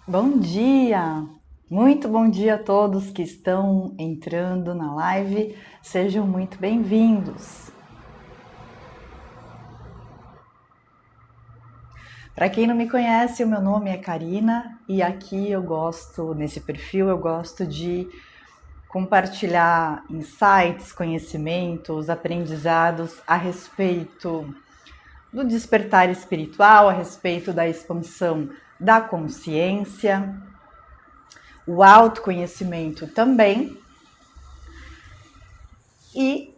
Bom dia! Muito bom dia a todos que estão entrando na live. Sejam muito bem-vindos. Para quem não me conhece, o meu nome é Karina e aqui nesse perfil, eu gosto de compartilhar insights, conhecimentos, aprendizados a respeito do despertar espiritual, a respeito da expansão da consciência, o autoconhecimento também. E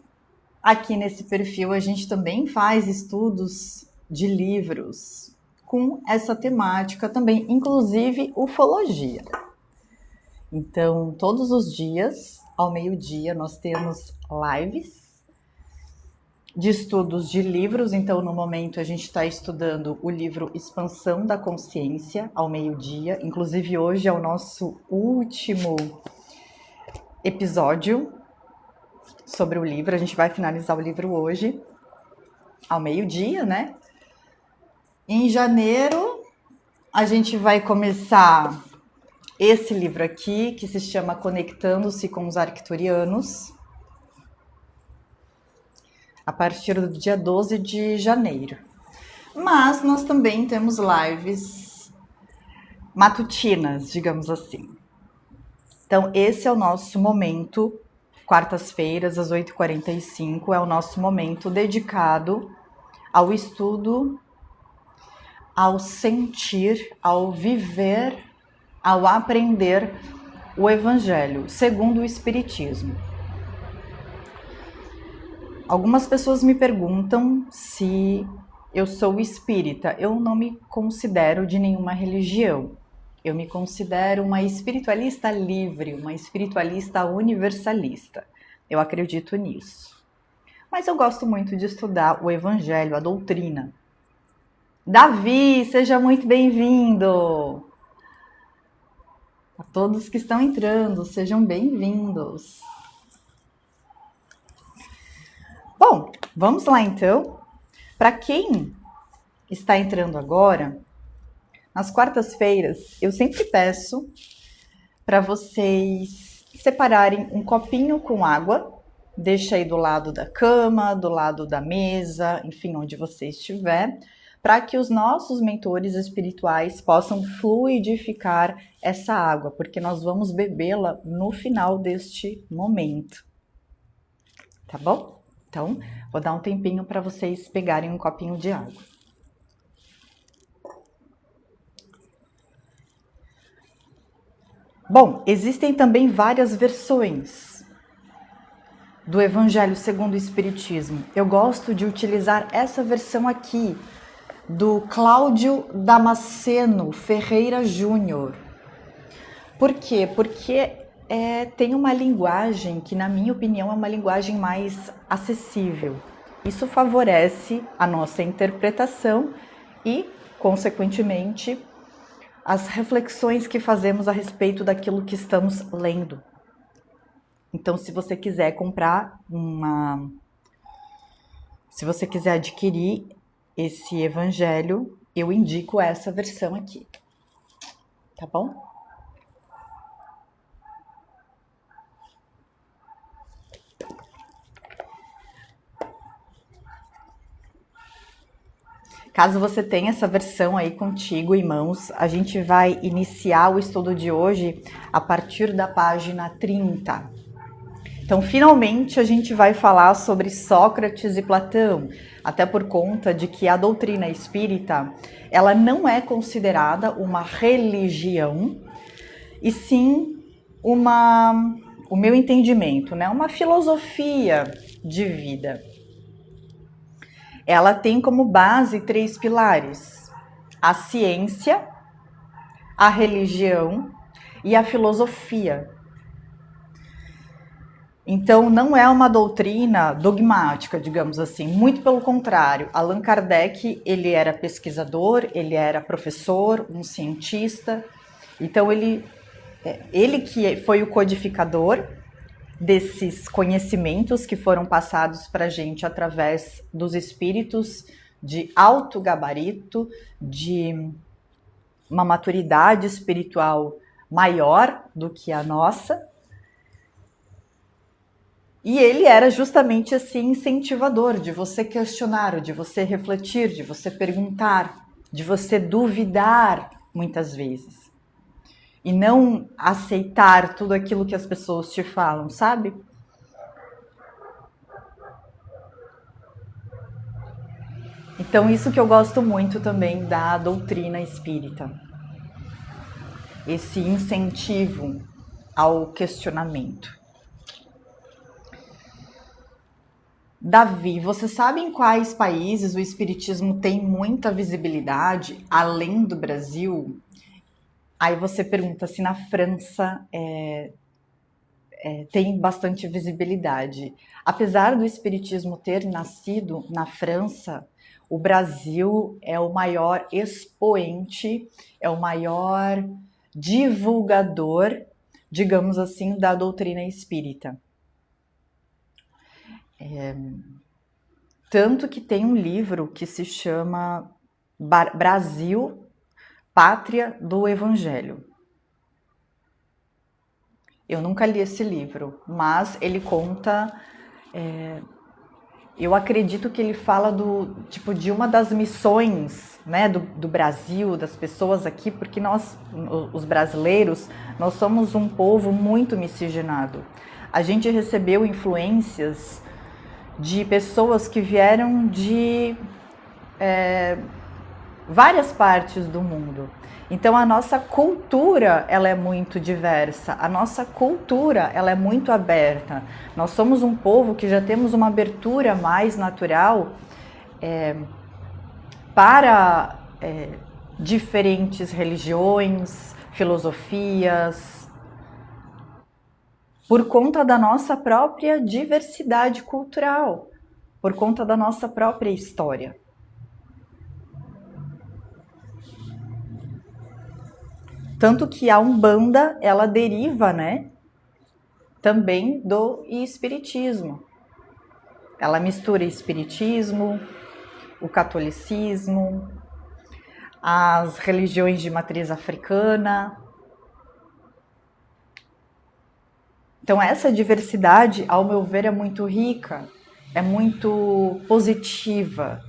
aqui nesse perfil a gente também faz estudos de livros com essa temática também, inclusive ufologia. Então, todos os dias, ao meio-dia, nós temos lives de estudos de livros. Então, no momento, a gente está estudando o livro Expansão da Consciência, ao meio-dia. Inclusive, hoje é o nosso último episódio sobre o livro. A gente vai finalizar o livro hoje, ao meio-dia, né? Em janeiro, a gente vai começar esse livro aqui, que se chama Conectando-se com os Arcturianos, a partir do dia 12 de janeiro. Mas nós também temos lives matutinas, digamos assim. Então, esse é o nosso momento, quartas-feiras, às 8h45, é o nosso momento dedicado ao estudo, ao sentir, ao viver, ao aprender o Evangelho, segundo o Espiritismo. Algumas pessoas me perguntam se eu sou espírita. Eu não me considero de nenhuma religião. Eu me considero uma espiritualista livre, uma espiritualista universalista. Eu acredito nisso. Mas eu gosto muito de estudar o Evangelho, a doutrina. Davi, seja muito bem-vindo! A todos que estão entrando, sejam bem-vindos! Bom, vamos lá então. Para quem está entrando agora, nas quartas-feiras, eu sempre peço para vocês separarem um copinho com água, deixa aí do lado da cama, do lado da mesa, enfim, onde você estiver, para que os nossos mentores espirituais possam fluidificar essa água, porque nós vamos bebê-la no final deste momento. Tá bom? Então, vou dar um tempinho para vocês pegarem um copinho de água. Bom, existem também várias versões do Evangelho segundo o Espiritismo. Eu gosto de utilizar essa versão aqui, do Cláudio Damasceno Ferreira Júnior. Por quê? Porque tem uma linguagem que, na minha opinião, é uma linguagem mais acessível. Isso favorece a nossa interpretação e, consequentemente, as reflexões que fazemos a respeito daquilo que estamos lendo. Então, se você quiser se você quiser adquirir esse evangelho, eu indico essa versão aqui. Tá bom? Caso você tenha essa versão aí contigo em mãos, a gente vai iniciar o estudo de hoje a partir da página 30. Então, finalmente, a gente vai falar sobre Sócrates e Platão, até por conta de que a doutrina espírita, ela não é considerada uma religião, e sim o meu entendimento, né? Uma filosofia de vida. Ela tem como base 3 pilares: a ciência, a religião e a filosofia. Então, não é uma doutrina dogmática, digamos assim, muito pelo contrário. Allan Kardec, ele era pesquisador, ele era professor, um cientista. Então, ele que foi o codificador desses conhecimentos que foram passados para a gente através dos espíritos de alto gabarito, de uma maturidade espiritual maior do que a nossa. E ele era justamente esse incentivador de você questionar, de você refletir, de você perguntar, de você duvidar muitas vezes. E não aceitar tudo aquilo que as pessoas te falam, sabe? Então, isso que eu gosto muito também da doutrina espírita. Esse incentivo ao questionamento. Davi, você sabe em quais países o espiritismo tem muita visibilidade, além do Brasil? Aí você pergunta se na França tem bastante visibilidade. Apesar do espiritismo ter nascido na França, o Brasil é o maior expoente, é o maior divulgador, digamos assim, da doutrina espírita. Tanto que tem um livro que se chama Brasil, Pátria do Evangelho. Eu nunca li esse livro, mas ele conta... eu acredito que ele fala de uma das missões, né, do Brasil, das pessoas aqui, porque nós, os brasileiros, nós somos um povo muito miscigenado. A gente recebeu influências de pessoas que vieram de várias partes do mundo. Então a nossa cultura, ela é muito diversa, a nossa cultura, ela é muito aberta. Nós somos um povo que já temos uma abertura mais natural para diferentes religiões, filosofias, por conta da nossa própria diversidade cultural, por conta da nossa própria história. Tanto que a Umbanda, ela deriva, né, também do espiritismo. Ela mistura espiritismo, o catolicismo, as religiões de matriz africana. Então essa diversidade, ao meu ver, é muito rica, é muito positiva.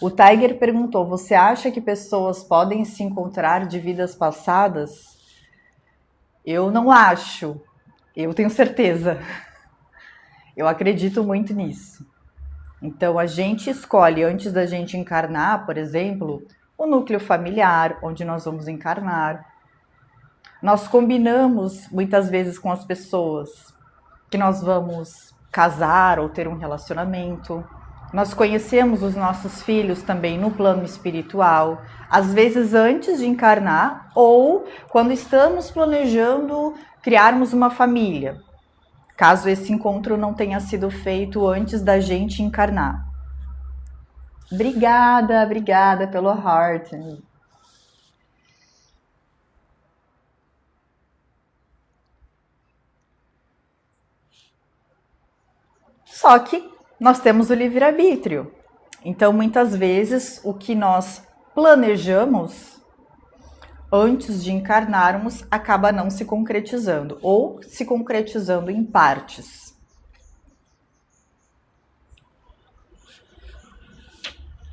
O Tiger perguntou, você acha que pessoas podem se encontrar de vidas passadas? Eu não acho, eu tenho certeza. Eu acredito muito nisso. Então a gente escolhe, antes da gente encarnar, por exemplo, o núcleo familiar, onde nós vamos encarnar. Nós combinamos muitas vezes com as pessoas que nós vamos casar ou ter um relacionamento. Nós conhecemos os nossos filhos também no plano espiritual, às vezes antes de encarnar ou quando estamos planejando criarmos uma família, caso esse encontro não tenha sido feito antes da gente encarnar. Obrigada pelo heart. Só que nós temos o livre-arbítrio. Então, muitas vezes, o que nós planejamos antes de encarnarmos acaba não se concretizando, ou se concretizando em partes.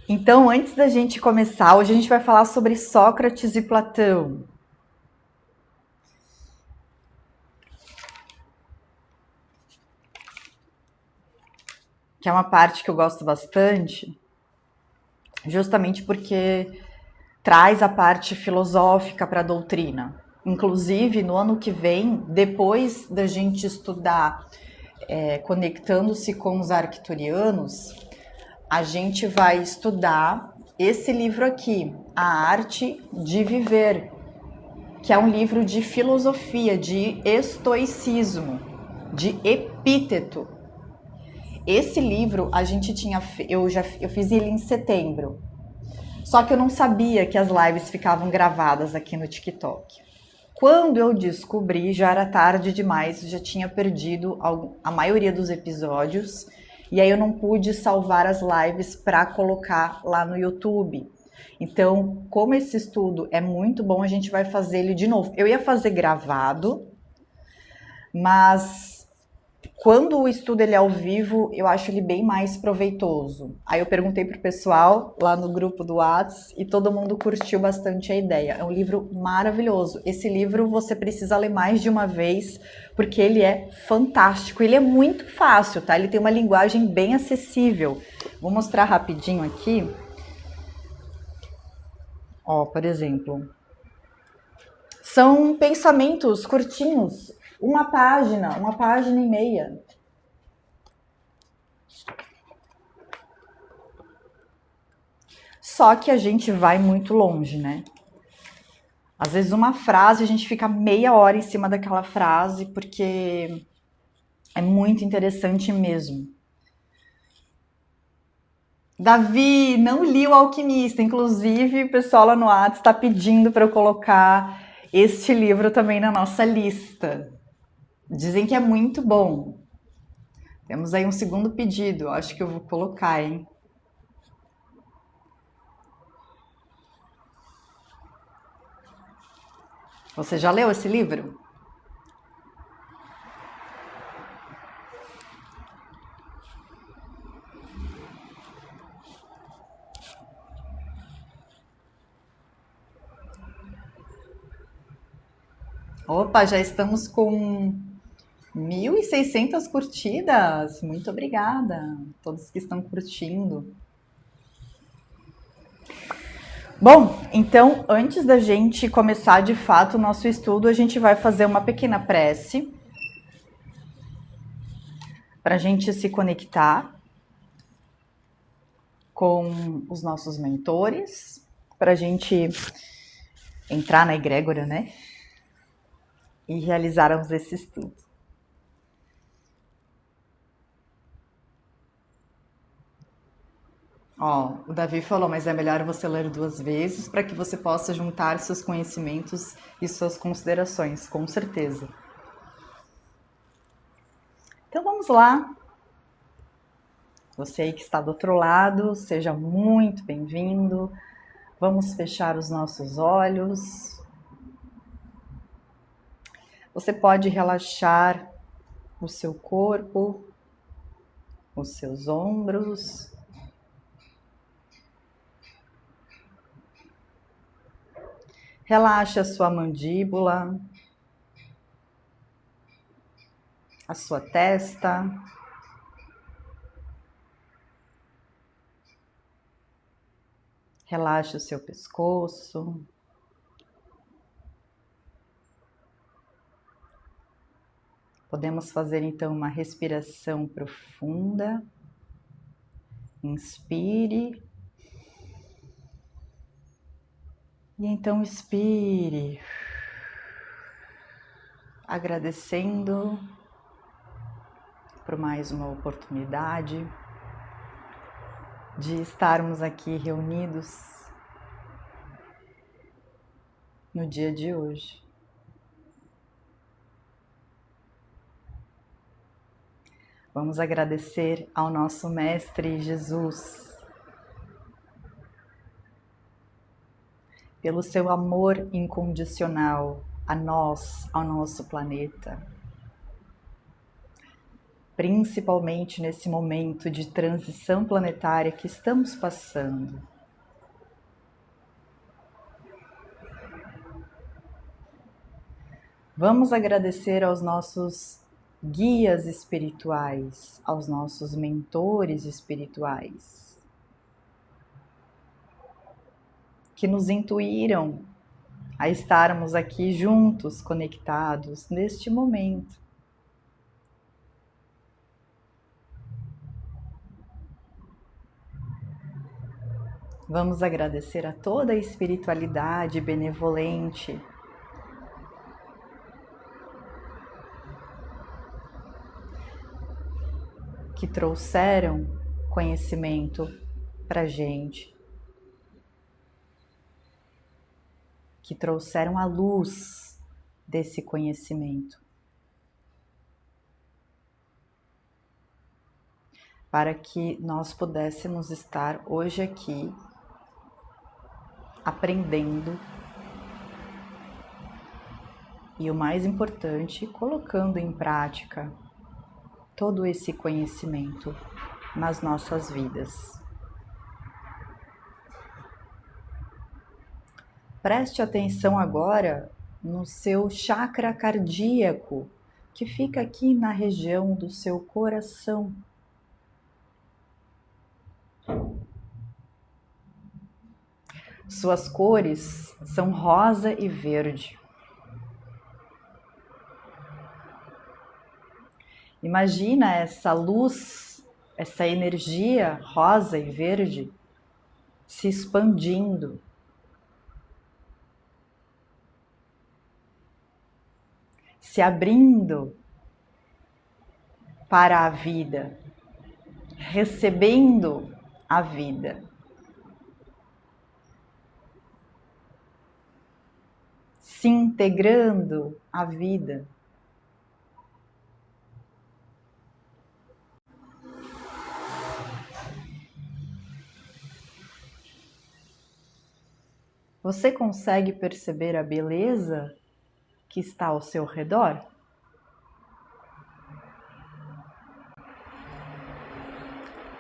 Então, antes da gente começar, hoje a gente vai falar sobre Sócrates e Platão. Que é uma parte que eu gosto bastante, justamente porque traz a parte filosófica para a doutrina. Inclusive, no ano que vem, depois da gente estudar conectando-se com os arcturianos, a gente vai estudar esse livro aqui, A Arte de Viver, que é um livro de filosofia, de estoicismo, de Epíteto. Esse livro eu fiz ele em setembro. Só que eu não sabia que as lives ficavam gravadas aqui no TikTok. Quando eu descobri, já era tarde demais, já tinha perdido a maioria dos episódios e aí eu não pude salvar as lives para colocar lá no YouTube. Então, como esse estudo é muito bom, a gente vai fazer ele de novo. Eu ia fazer gravado, mas quando o estudo ele é ao vivo, eu acho ele bem mais proveitoso. Aí eu perguntei pro pessoal lá no grupo do Whats e todo mundo curtiu bastante a ideia. É um livro maravilhoso. Esse livro você precisa ler mais de uma vez, porque ele é fantástico. Ele é muito fácil, tá? Ele tem uma linguagem bem acessível. Vou mostrar rapidinho aqui. Ó, por exemplo, são pensamentos curtinhos, uma página e meia. Só que a gente vai muito longe, né? Às vezes uma frase a gente fica meia hora em cima daquela frase porque é muito interessante mesmo. Davi, não li o Alquimista, inclusive o pessoal lá no WhatsApp está pedindo para eu colocar este livro também na nossa lista. Dizem que é muito bom. Temos aí um segundo pedido, acho que eu vou colocar, hein? Você já leu esse livro? Opa, já estamos com 1.600 curtidas. Muito obrigada a todos que estão curtindo. Bom, então, antes da gente começar de fato o nosso estudo, a gente vai fazer uma pequena prece para a gente se conectar com os nossos mentores, para a gente entrar na egrégora, né? E realizarmos esse estudo. Ó, o Davi falou, mas é melhor você ler 2 vezes para que você possa juntar seus conhecimentos e suas considerações, com certeza. Então vamos lá. Você aí que está do outro lado, seja muito bem-vindo. Vamos fechar os nossos olhos. Você pode relaxar o seu corpo, os seus ombros. Relaxe a sua mandíbula, a sua testa. Relaxe o seu pescoço. Podemos fazer então uma respiração profunda. Inspire. E então expire, agradecendo por mais uma oportunidade de estarmos aqui reunidos no dia de hoje. Vamos agradecer ao nosso Mestre Jesus pelo seu amor incondicional a nós, ao nosso planeta. Principalmente nesse momento de transição planetária que estamos passando. Vamos agradecer aos nossos guias espirituais, aos nossos mentores espirituais, que nos intuíram a estarmos aqui juntos, conectados neste momento. Vamos agradecer a toda a espiritualidade benevolente que trouxeram conhecimento para gente, que trouxeram a luz desse conhecimento, para que nós pudéssemos estar hoje aqui aprendendo e, o mais importante, colocando em prática todo esse conhecimento nas nossas vidas. Preste atenção agora no seu chakra cardíaco, que fica aqui na região do seu coração. Suas cores são rosa e verde. Imagina essa luz, essa energia rosa e verde se expandindo. Se abrindo para a vida, recebendo a vida. Se integrando à vida. Você consegue perceber a beleza que está ao seu redor?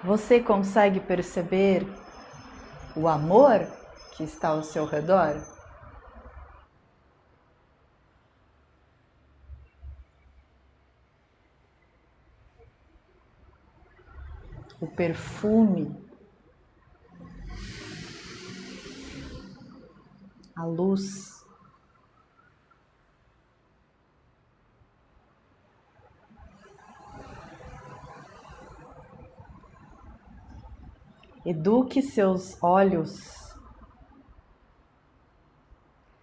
Você consegue perceber o amor que está ao seu redor? O perfume, a luz. Eduque seus olhos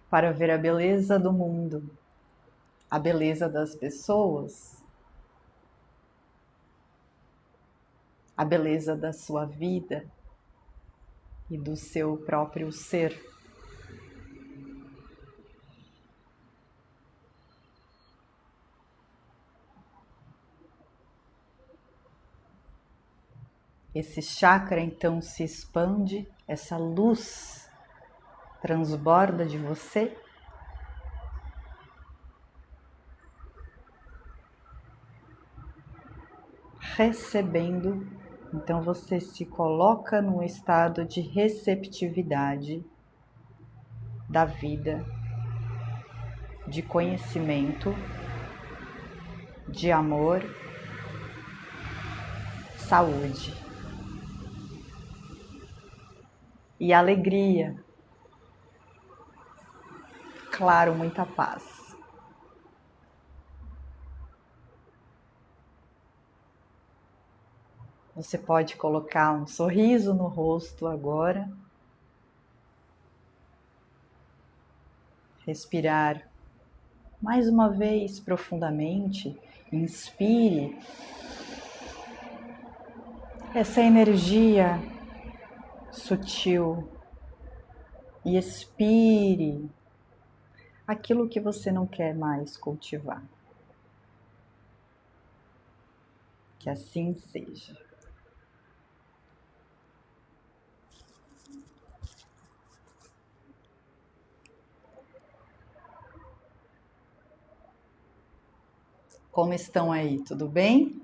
para ver a beleza do mundo, a beleza das pessoas, a beleza da sua vida e do seu próprio ser. Esse chakra então se expande, essa luz transborda de você. Recebendo, então você se coloca num estado de receptividade da vida, de conhecimento, de amor, saúde e alegria. Claro, muita paz. Você pode colocar um sorriso no rosto agora. Respirar mais uma vez profundamente. Inspire essa energia sutil e expire aquilo que você não quer mais cultivar. Que assim seja. Como estão aí? Tudo bem?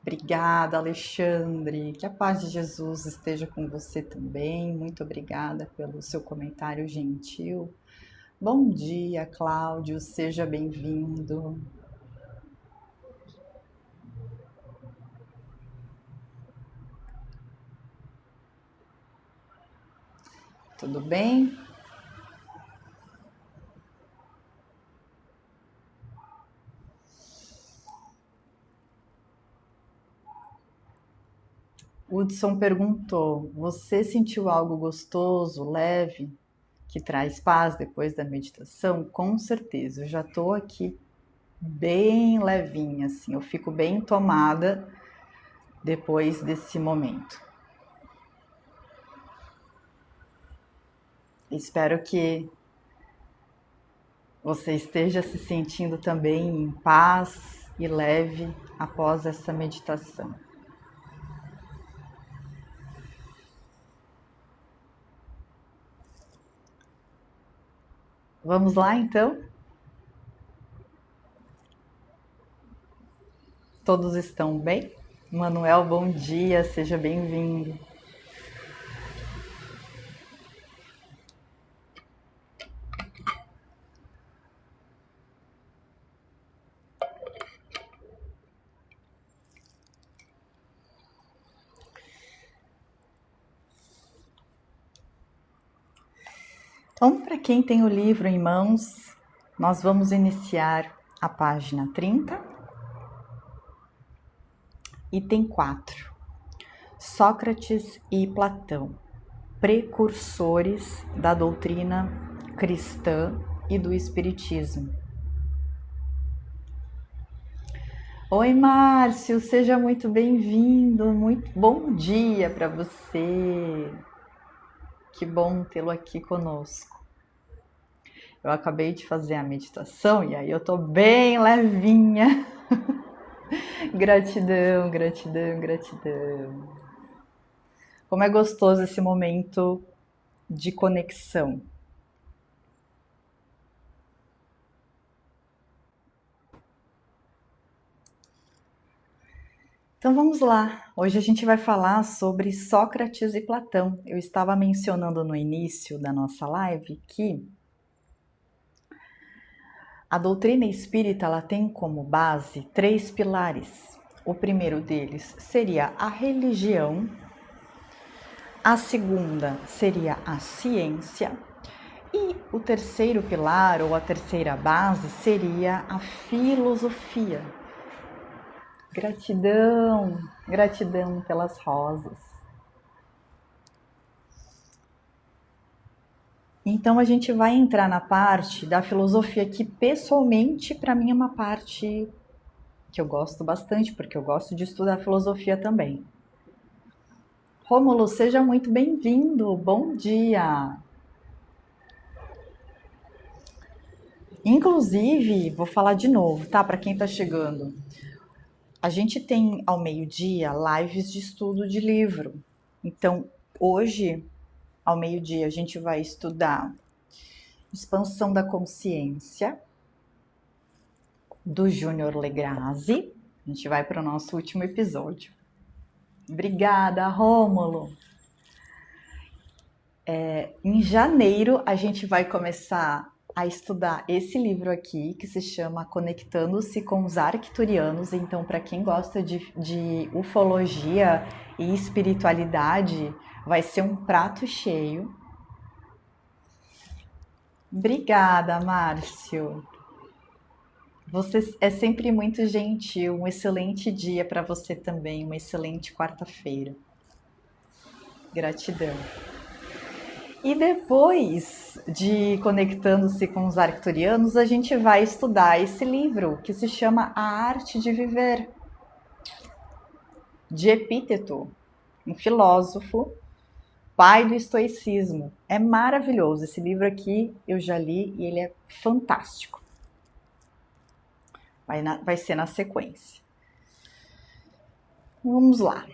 Obrigada, Alexandre. Que a paz de Jesus esteja com você também. Muito obrigada pelo seu comentário gentil. Bom dia, Cláudio. Seja bem-vindo. Tudo bem? Hudson perguntou: você sentiu algo gostoso, leve, que traz paz depois da meditação? Com certeza, eu já estou aqui bem levinha, assim, eu fico bem tomada depois desse momento. Espero que você esteja se sentindo também em paz e leve após essa meditação. Vamos lá, então? Todos estão bem? Manuel, bom dia, seja bem-vindo. Então, para quem tem o livro em mãos, nós vamos iniciar a página 30, item 4. Sócrates e Platão, precursores da doutrina cristã e do espiritismo. Oi, Márcio, seja muito bem-vindo, muito bom dia para você. Que bom tê-lo aqui conosco. Eu acabei de fazer a meditação e aí eu tô bem levinha. Gratidão, gratidão, gratidão. Como é gostoso esse momento de conexão. Então vamos lá. Hoje a gente vai falar sobre Sócrates e Platão. Eu estava mencionando no início da nossa live que a doutrina espírita ela tem como base 3 pilares. O primeiro deles seria a religião, a segunda seria a ciência e o terceiro pilar ou a terceira base seria a filosofia. Gratidão, gratidão pelas rosas. Então a gente vai entrar na parte da filosofia que pessoalmente para mim é uma parte que eu gosto bastante, porque eu gosto de estudar filosofia também. Rômulo, seja muito bem-vindo, bom dia! Inclusive, vou falar de novo, tá? Para quem está chegando. A gente tem ao meio-dia lives de estudo de livro. Então, hoje, ao meio-dia, a gente vai estudar Expansão da Consciência, do Júnior Legrazi. A gente vai para o nosso último episódio. Obrigada, Rômulo! Em janeiro, a gente vai começar a estudar esse livro aqui, que se chama Conectando-se com os Arcturianos. Então, para quem gosta de ufologia e espiritualidade, vai ser um prato cheio. Obrigada, Márcio. Você é sempre muito gentil. Um excelente dia para você também, uma excelente quarta-feira. Gratidão. E depois de Conectando-se com os Arcturianos, a gente vai estudar esse livro que se chama A Arte de Viver, de Epíteto, um filósofo, pai do estoicismo. É maravilhoso. Esse livro aqui eu já li e ele é fantástico. Vai ser na sequência. Vamos lá.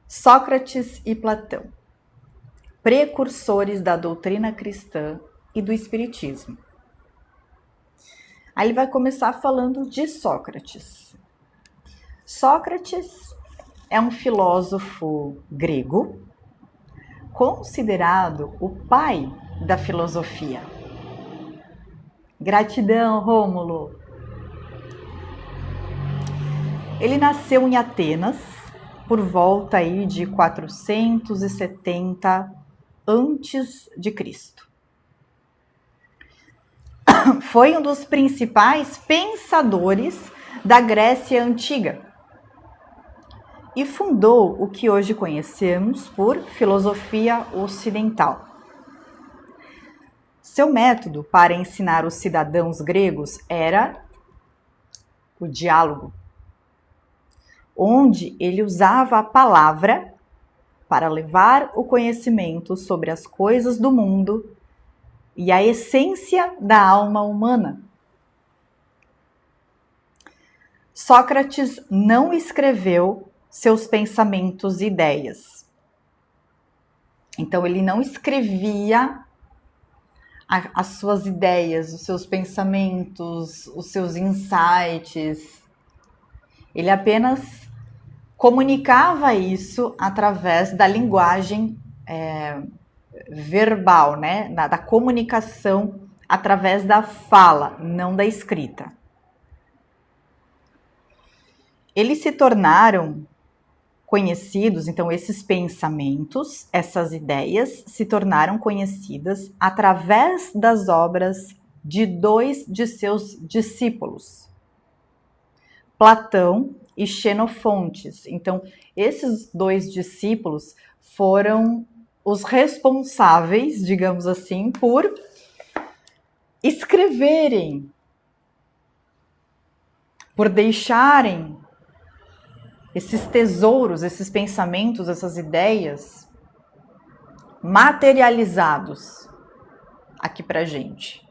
Sócrates e Platão, precursores da doutrina cristã e do espiritismo. Aí ele vai começar falando de Sócrates. Sócrates é um filósofo grego, considerado o pai da filosofia. Gratidão, Rômulo! Ele nasceu em Atenas, por volta aí de 470 antes de Cristo. Foi um dos principais pensadores da Grécia Antiga e fundou o que hoje conhecemos por filosofia ocidental. Seu método para ensinar os cidadãos gregos era o diálogo, onde ele usava a palavra para levar o conhecimento sobre as coisas do mundo e a essência da alma humana. Sócrates não escreveu seus pensamentos e ideias. Então, ele não escrevia as suas ideias, os seus pensamentos, os seus insights. Ele apenas comunicava isso através da linguagem verbal, né? Da comunicação através da fala, não da escrita. Eles se tornaram conhecidos, então esses pensamentos, essas ideias se tornaram conhecidas através das obras de dois de seus discípulos, Platão e Xenofontes. Então, esses dois discípulos foram os responsáveis, digamos assim, por escreverem, por deixarem esses tesouros, esses pensamentos, essas ideias materializados aqui pra gente.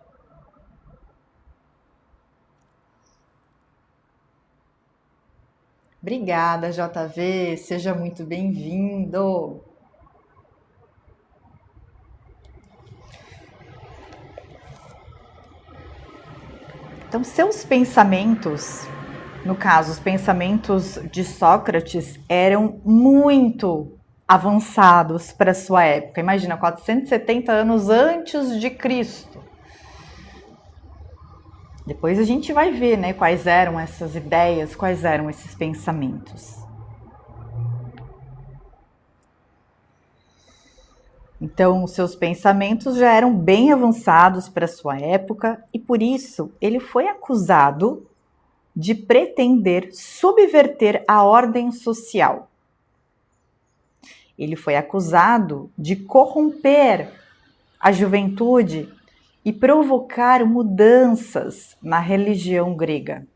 Obrigada, JV, seja muito bem-vindo. Então, seus pensamentos, no caso, os pensamentos de Sócrates, eram muito avançados para sua época. Imagina, 470 anos antes de Cristo. Depois a gente vai ver, né, quais eram essas ideias, quais eram esses pensamentos. Então, os seus pensamentos já eram bem avançados para sua época e por isso ele foi acusado de pretender subverter a ordem social. Ele foi acusado de corromper a juventude e provocar mudanças na religião grega.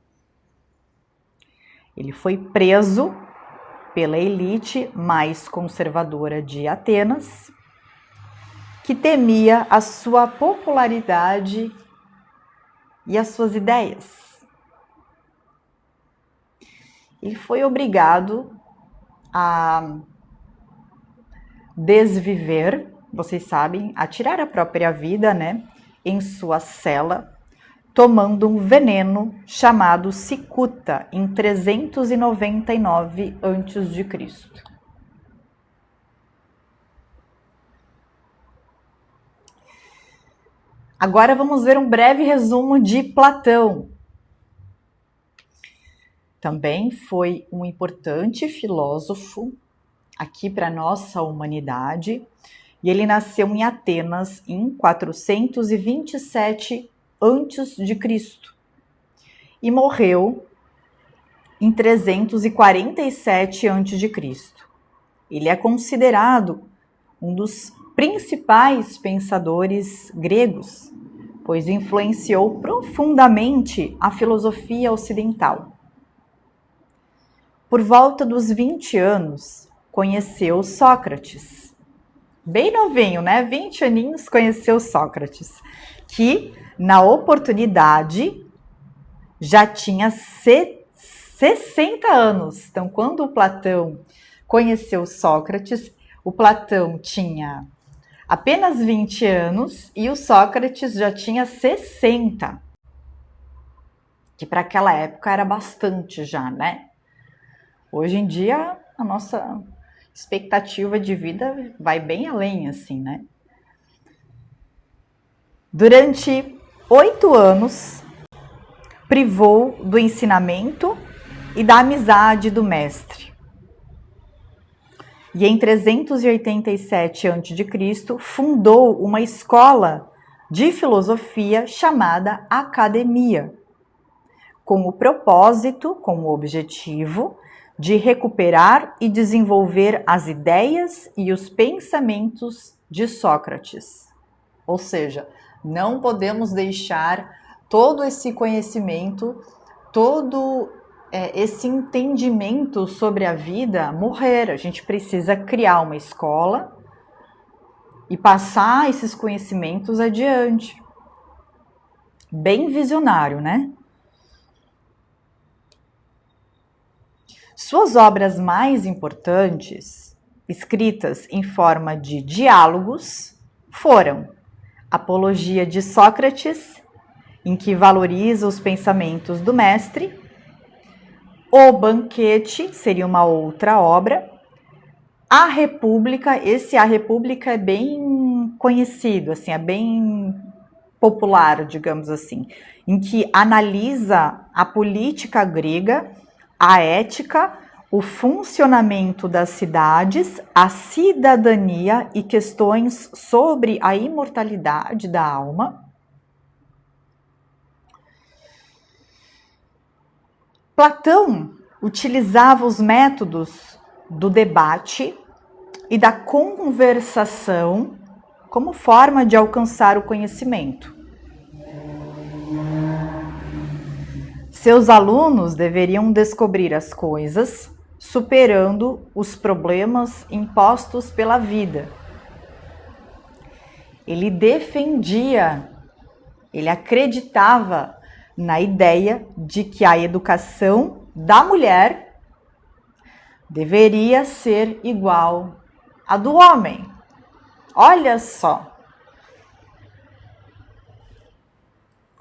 Ele foi preso pela elite mais conservadora de Atenas, que temia a sua popularidade e as suas ideias. Ele foi obrigado a desviver, vocês sabem, a tirar a própria vida, né, em sua cela, tomando um veneno chamado cicuta em 399 a.C. Agora vamos ver um breve resumo de Platão. Também foi um importante filósofo aqui para a nossa humanidade, e ele nasceu em Atenas em 427 a.C. e morreu em 347 a.C. Ele é considerado um dos principais pensadores gregos, pois influenciou profundamente a filosofia ocidental. Por volta dos 20 anos, conheceu Sócrates. Bem novinho, né? 20 aninhos, conheceu Sócrates, que, na oportunidade, já tinha 60 anos. Então, quando o Platão conheceu Sócrates, o Platão tinha apenas 20 anos e o Sócrates já tinha 60. Que para aquela época era bastante já, né? Hoje em dia, a nossa expectativa de vida vai bem além, assim, né? Durante 8 anos, privou do ensinamento e da amizade do mestre. E em 387 a.C., fundou uma escola de filosofia chamada Academia, com o propósito, com o objetivo de recuperar e desenvolver as ideias e os pensamentos de Sócrates. Ou seja, não podemos deixar todo esse conhecimento, todo esse entendimento sobre a vida morrer. A gente precisa criar uma escola e passar esses conhecimentos adiante. Bem visionário, né? Suas obras mais importantes, escritas em forma de diálogos, foram Apologia de Sócrates, em que valoriza os pensamentos do mestre, O Banquete, seria uma outra obra, A República, esse A República é bem conhecido, assim, é bem popular, digamos assim, em que analisa a política grega, a ética, o funcionamento das cidades, a cidadania e questões sobre a imortalidade da alma. Platão utilizava os métodos do debate e da conversação como forma de alcançar o conhecimento. Seus alunos deveriam descobrir as coisas, superando os problemas impostos pela vida. Ele defendia, ele acreditava na ideia de que a educação da mulher deveria ser igual à do homem. Olha só.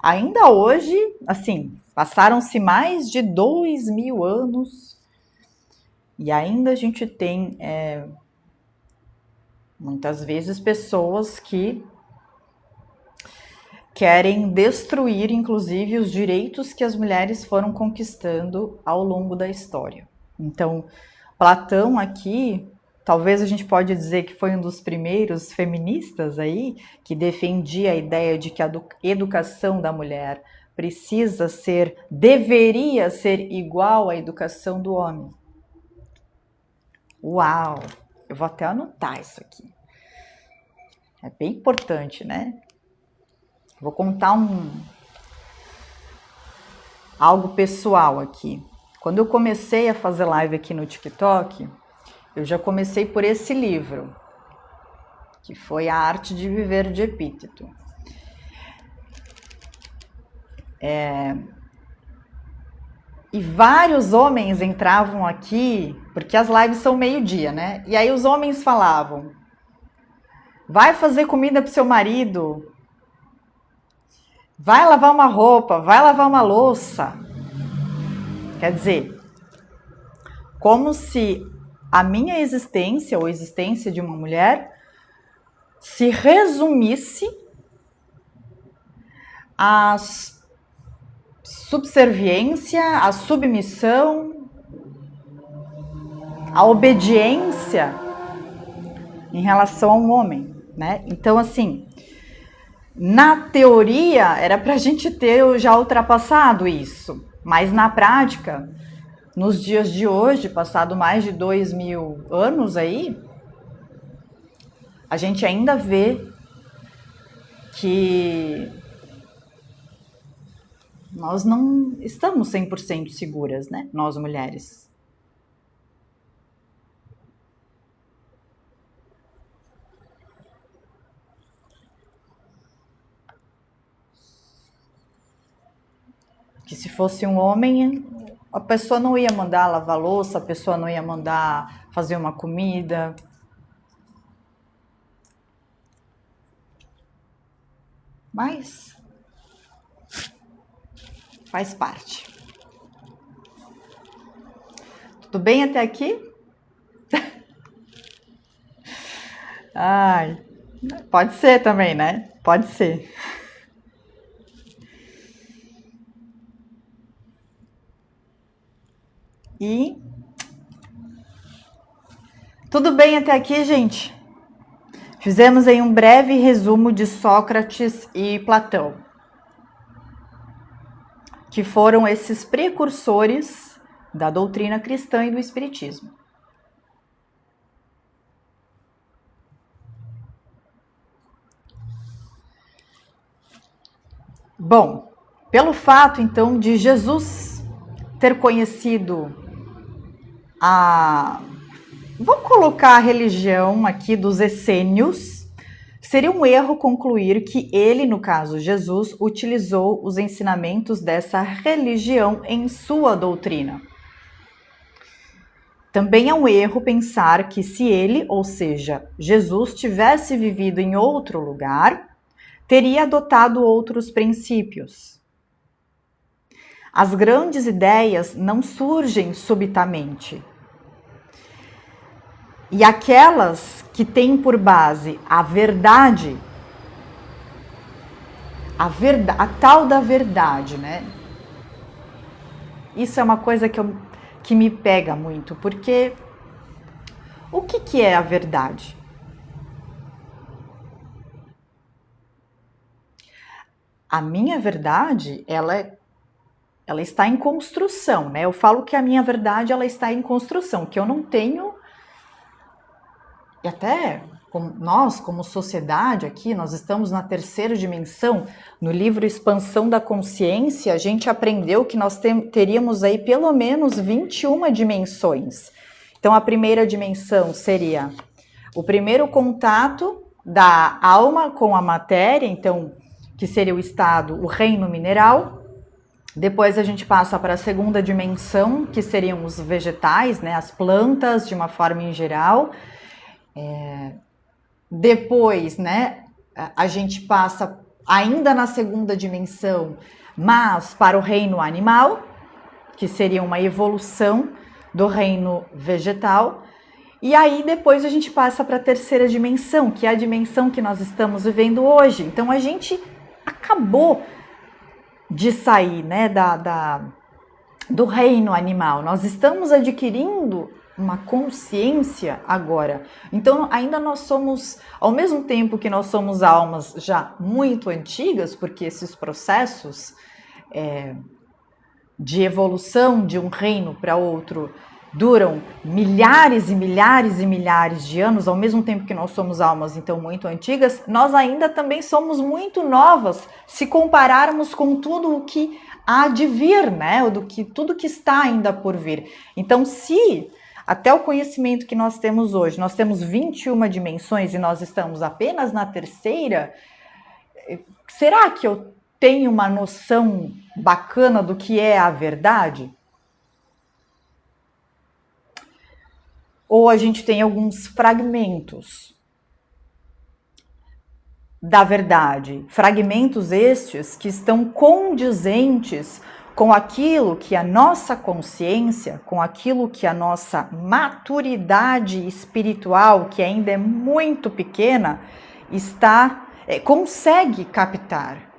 Ainda hoje, assim, passaram-se mais de 2000 anos e ainda a gente tem muitas vezes pessoas que querem destruir, inclusive, os direitos que as mulheres foram conquistando ao longo da história. Então, Platão aqui, talvez a gente pode dizer que foi um dos primeiros feministas aí, que defendia a ideia de que a educação da mulher deveria ser igual à educação do homem. Uau! Eu vou até anotar isso aqui. É bem importante, né? Vou contar algo pessoal aqui. Quando eu comecei a fazer live aqui no TikTok, eu já comecei por esse livro, que foi A Arte de Viver de Epíteto. E vários homens entravam aqui, porque as lives são meio-dia, né? E aí os homens falavam, vai fazer comida pro seu marido, vai lavar uma roupa, vai lavar uma louça. Quer dizer, como se a minha existência, ou a existência de uma mulher, se resumisse à subserviência, à submissão, à obediência em relação a um homem, né? Então, assim, na teoria, era para a gente ter já ultrapassado isso, mas na prática, nos dias de hoje, passado mais de 2000 anos aí, a gente ainda vê que nós não estamos 100% seguras, né? Nós mulheres. Que se fosse um homem, a pessoa não ia mandar lavar louça, a pessoa não ia mandar fazer uma comida. Mas faz parte. Tudo bem até aqui? Ai, pode ser também, né? Pode ser. E tudo bem até aqui, gente? Fizemos aí um breve resumo de Sócrates e Platão, que foram esses precursores da doutrina cristã e do espiritismo. Bom, pelo fato, então, de Jesus ter conhecido vou colocar a religião aqui dos essênios, Seria um erro concluir que ele, no caso Jesus, utilizou os ensinamentos dessa religião em sua doutrina. Também é um erro pensar que se ele, ou seja, Jesus, tivesse vivido em outro lugar, teria adotado outros princípios. As grandes ideias não surgem subitamente. E aquelas que têm por base a verdade, a tal da verdade, né? Isso é uma coisa que me pega muito, porque o que é a verdade? A minha verdade, ela está em construção, né? Eu falo que a minha verdade, ela está em construção, que eu não tenho, e até nós, como sociedade aqui, nós estamos na terceira dimensão. No livro Expansão da Consciência, a gente aprendeu que nós teríamos aí pelo menos 21 dimensões. Então, a primeira dimensão seria o primeiro contato da alma com a matéria, então, que seria o estado, o reino mineral. Depois a gente passa para a segunda dimensão, que seriam os vegetais, né, as plantas de uma forma em geral. Depois, né, a gente passa ainda na segunda dimensão, mas para o reino animal, que seria uma evolução do reino vegetal. E aí depois a gente passa para a terceira dimensão, que é a dimensão que nós estamos vivendo hoje. Então a gente acabou de sair, né, do reino animal. Nós estamos adquirindo uma consciência agora. Então ainda nós somos, ao mesmo tempo que nós somos almas já muito antigas, porque esses processos de evolução de um reino para outro duram milhares e milhares e milhares de anos, ao mesmo tempo que nós somos almas então muito antigas, nós ainda também somos muito novas se compararmos com tudo o que há de vir, né? Tudo que está ainda por vir. Então, se até o conhecimento que nós temos hoje, nós temos 21 dimensões e nós estamos apenas na terceira, será que eu tenho uma noção bacana do que é a verdade? Ou a gente tem alguns fragmentos da verdade, fragmentos estes que estão condizentes com aquilo que a nossa consciência, com aquilo que a nossa maturidade espiritual, que ainda é muito pequena, consegue captar,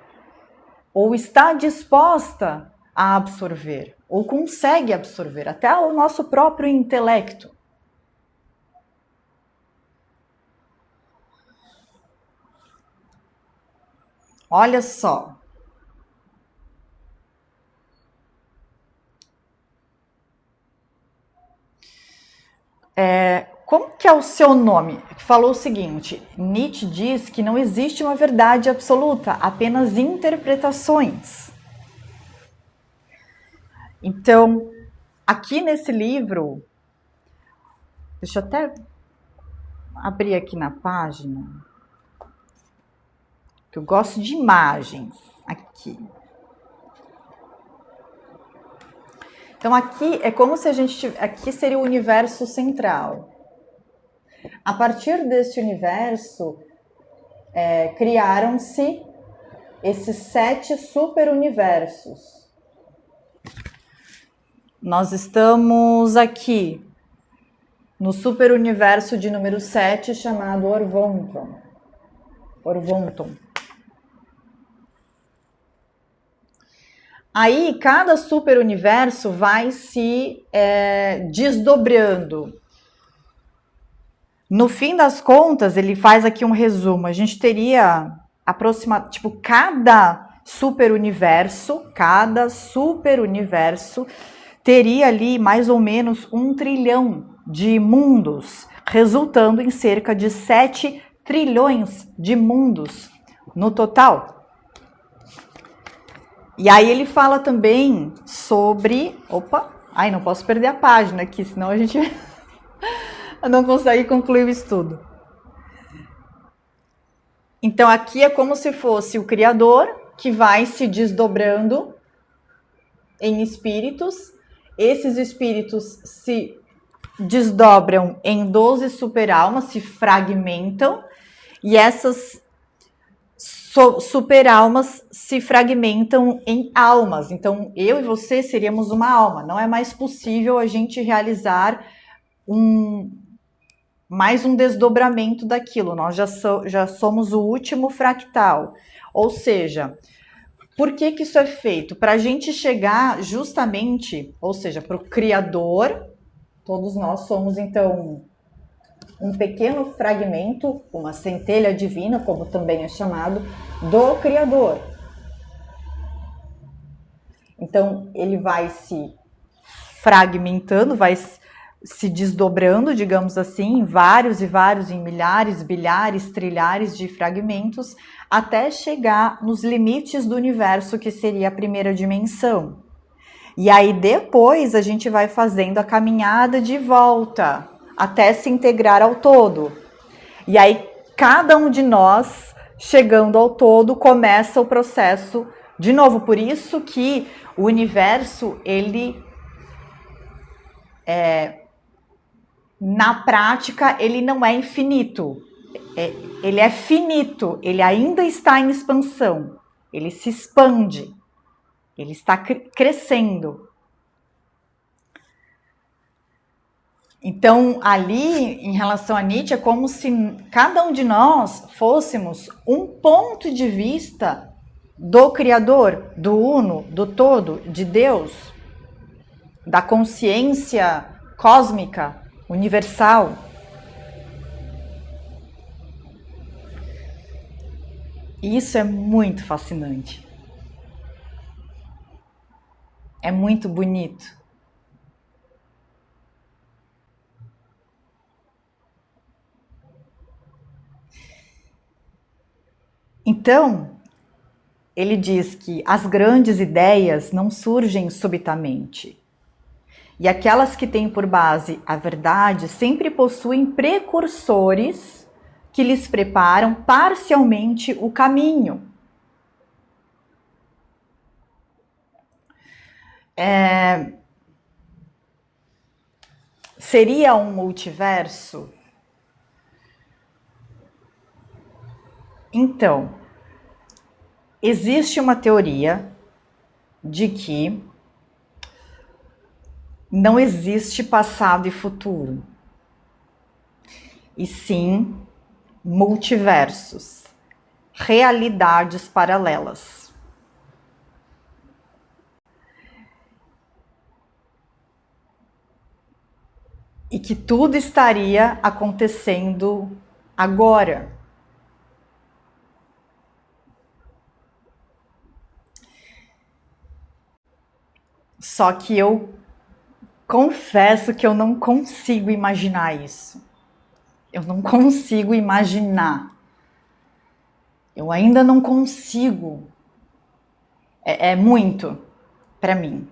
ou está disposta a absorver, ou consegue absorver, até o nosso próprio intelecto. Olha só. Como que é o seu nome? Falou o seguinte: Nietzsche diz que não existe uma verdade absoluta, apenas interpretações. Então, aqui nesse livro, deixa eu até abrir aqui na página, que eu gosto de imagens, aqui. Então aqui é como se aqui seria o universo central. A partir desse universo, criaram-se esses 7 super-universos. Nós estamos aqui no super-universo de número 7, chamado Orvonton. Aí, cada super-universo vai se desdobrando. No fim das contas, ele faz aqui um resumo. A gente teria cada super-universo teria ali mais ou menos 1 trilhão de mundos, resultando em cerca de 7 trilhões de mundos no total. E aí ele fala também sobre... não posso perder a página aqui, senão a gente não consegue concluir o estudo. Então aqui é como se fosse o Criador que vai se desdobrando em espíritos. Esses espíritos se desdobram em 12 superalmas, se fragmentam, e essas superalmas se fragmentam em almas. Então, eu e você seríamos uma alma. Não é mais possível a gente realizar mais um desdobramento daquilo. Nós já somos o último fractal. Ou seja, por que isso é feito? Para a gente chegar justamente, ou seja, para o Criador. Todos nós somos, então, um pequeno fragmento, uma centelha divina, como também é chamado, do Criador. Então, ele vai se fragmentando, vai se desdobrando, digamos assim, em vários e vários, em milhares, bilhares, trilhares de fragmentos, até chegar nos limites do universo, que seria a primeira dimensão. E aí depois a gente vai fazendo a caminhada de volta até se integrar ao todo. E aí cada um de nós, chegando ao todo, começa o processo de novo. Por isso que o universo, ele na prática, ele não é infinito. Ele é finito, ele ainda está em expansão. Ele se expande, ele está crescendo. Então, ali, em relação a Nietzsche, é como se cada um de nós fôssemos um ponto de vista do Criador, do Uno, do Todo, de Deus, da consciência cósmica, universal. E isso é muito fascinante. É muito bonito. Então, ele diz que as grandes ideias não surgem subitamente. E aquelas que têm por base a verdade sempre possuem precursores que lhes preparam parcialmente o caminho. Seria um multiverso? Então, existe uma teoria de que não existe passado e futuro, e sim multiversos, realidades paralelas. E que tudo estaria acontecendo agora. Só que eu confesso que eu não consigo imaginar isso. Eu não consigo imaginar. Eu ainda não consigo. É muito para mim.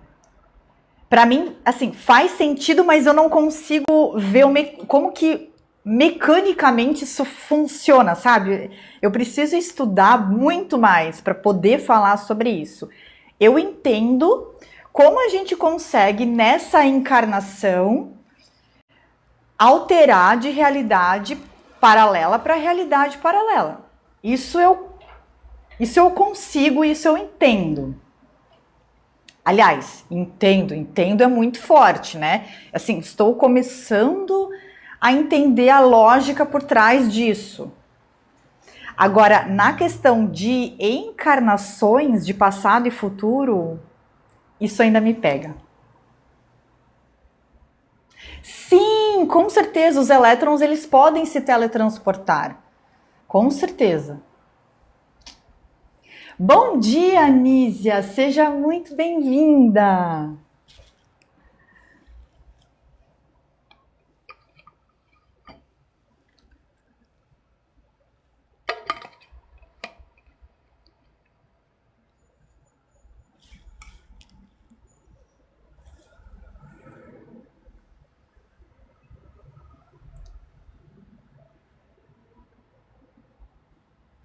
Para mim, assim, faz sentido, mas eu não consigo ver como que mecanicamente isso funciona, sabe? Eu preciso estudar muito mais para poder falar sobre isso. Eu entendo como a gente consegue, nessa encarnação, alterar de realidade paralela para realidade paralela. Isso eu consigo, isso eu entendo. Aliás, entendo é muito forte, né? Assim, estou começando a entender a lógica por trás disso. Agora, na questão de encarnações de passado e futuro, isso ainda me pega. Sim, com certeza, os elétrons eles podem se teletransportar. Com certeza. Bom dia, Anísia! Seja muito bem-vinda!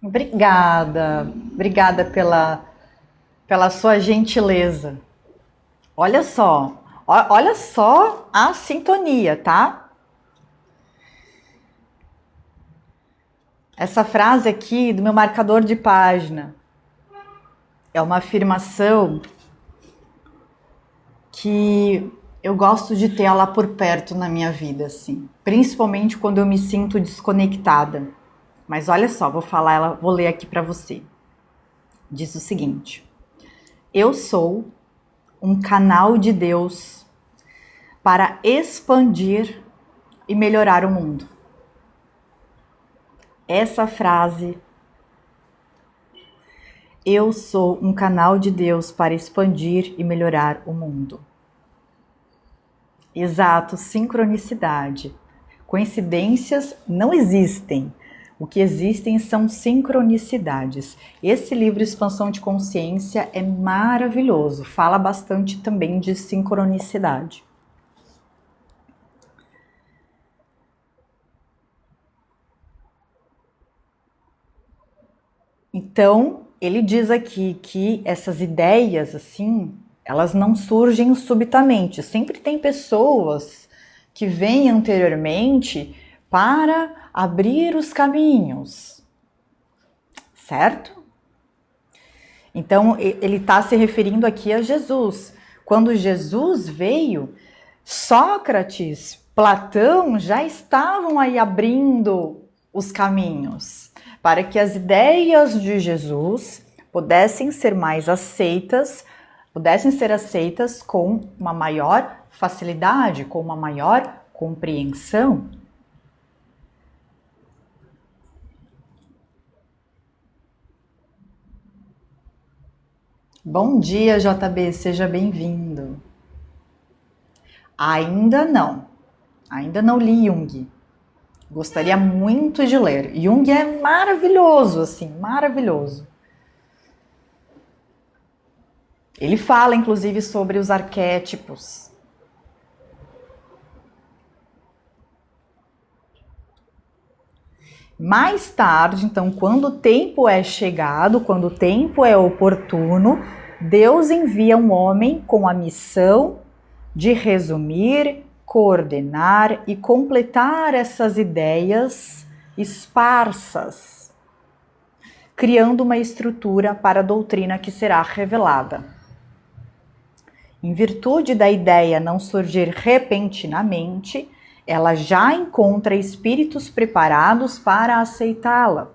Obrigada pela sua gentileza. Olha só a sintonia, tá? Essa frase aqui do meu marcador de página é uma afirmação que eu gosto de ter ela por perto na minha vida, assim, principalmente quando eu me sinto desconectada. Mas olha só, vou ler aqui para você. Diz o seguinte: eu sou um canal de Deus para expandir e melhorar o mundo. Essa frase, eu sou um canal de Deus para expandir e melhorar o mundo. Exato, sincronicidade. Coincidências não existem. O que existem são sincronicidades. Esse livro Expansão de Consciência é maravilhoso. Fala bastante também de sincronicidade. Então, ele diz aqui que essas ideias, assim, elas não surgem subitamente. Sempre tem pessoas que vêm anteriormente para abrir os caminhos, certo? Então, ele está se referindo aqui a Jesus. Quando Jesus veio, Sócrates, Platão já estavam aí abrindo os caminhos para que as ideias de Jesus pudessem ser mais aceitas, pudessem ser aceitas com uma maior facilidade, com uma maior compreensão. Bom dia, JB, seja bem-vindo. Ainda não li Jung. Gostaria muito de ler. Jung é maravilhoso, assim, maravilhoso. Ele fala, inclusive, sobre os arquétipos. Mais tarde, então, quando o tempo é chegado, quando o tempo é oportuno, Deus envia um homem com a missão de resumir, coordenar e completar essas ideias esparsas, criando uma estrutura para a doutrina que será revelada. Em virtude da ideia não surgir repentinamente, ela já encontra espíritos preparados para aceitá-la.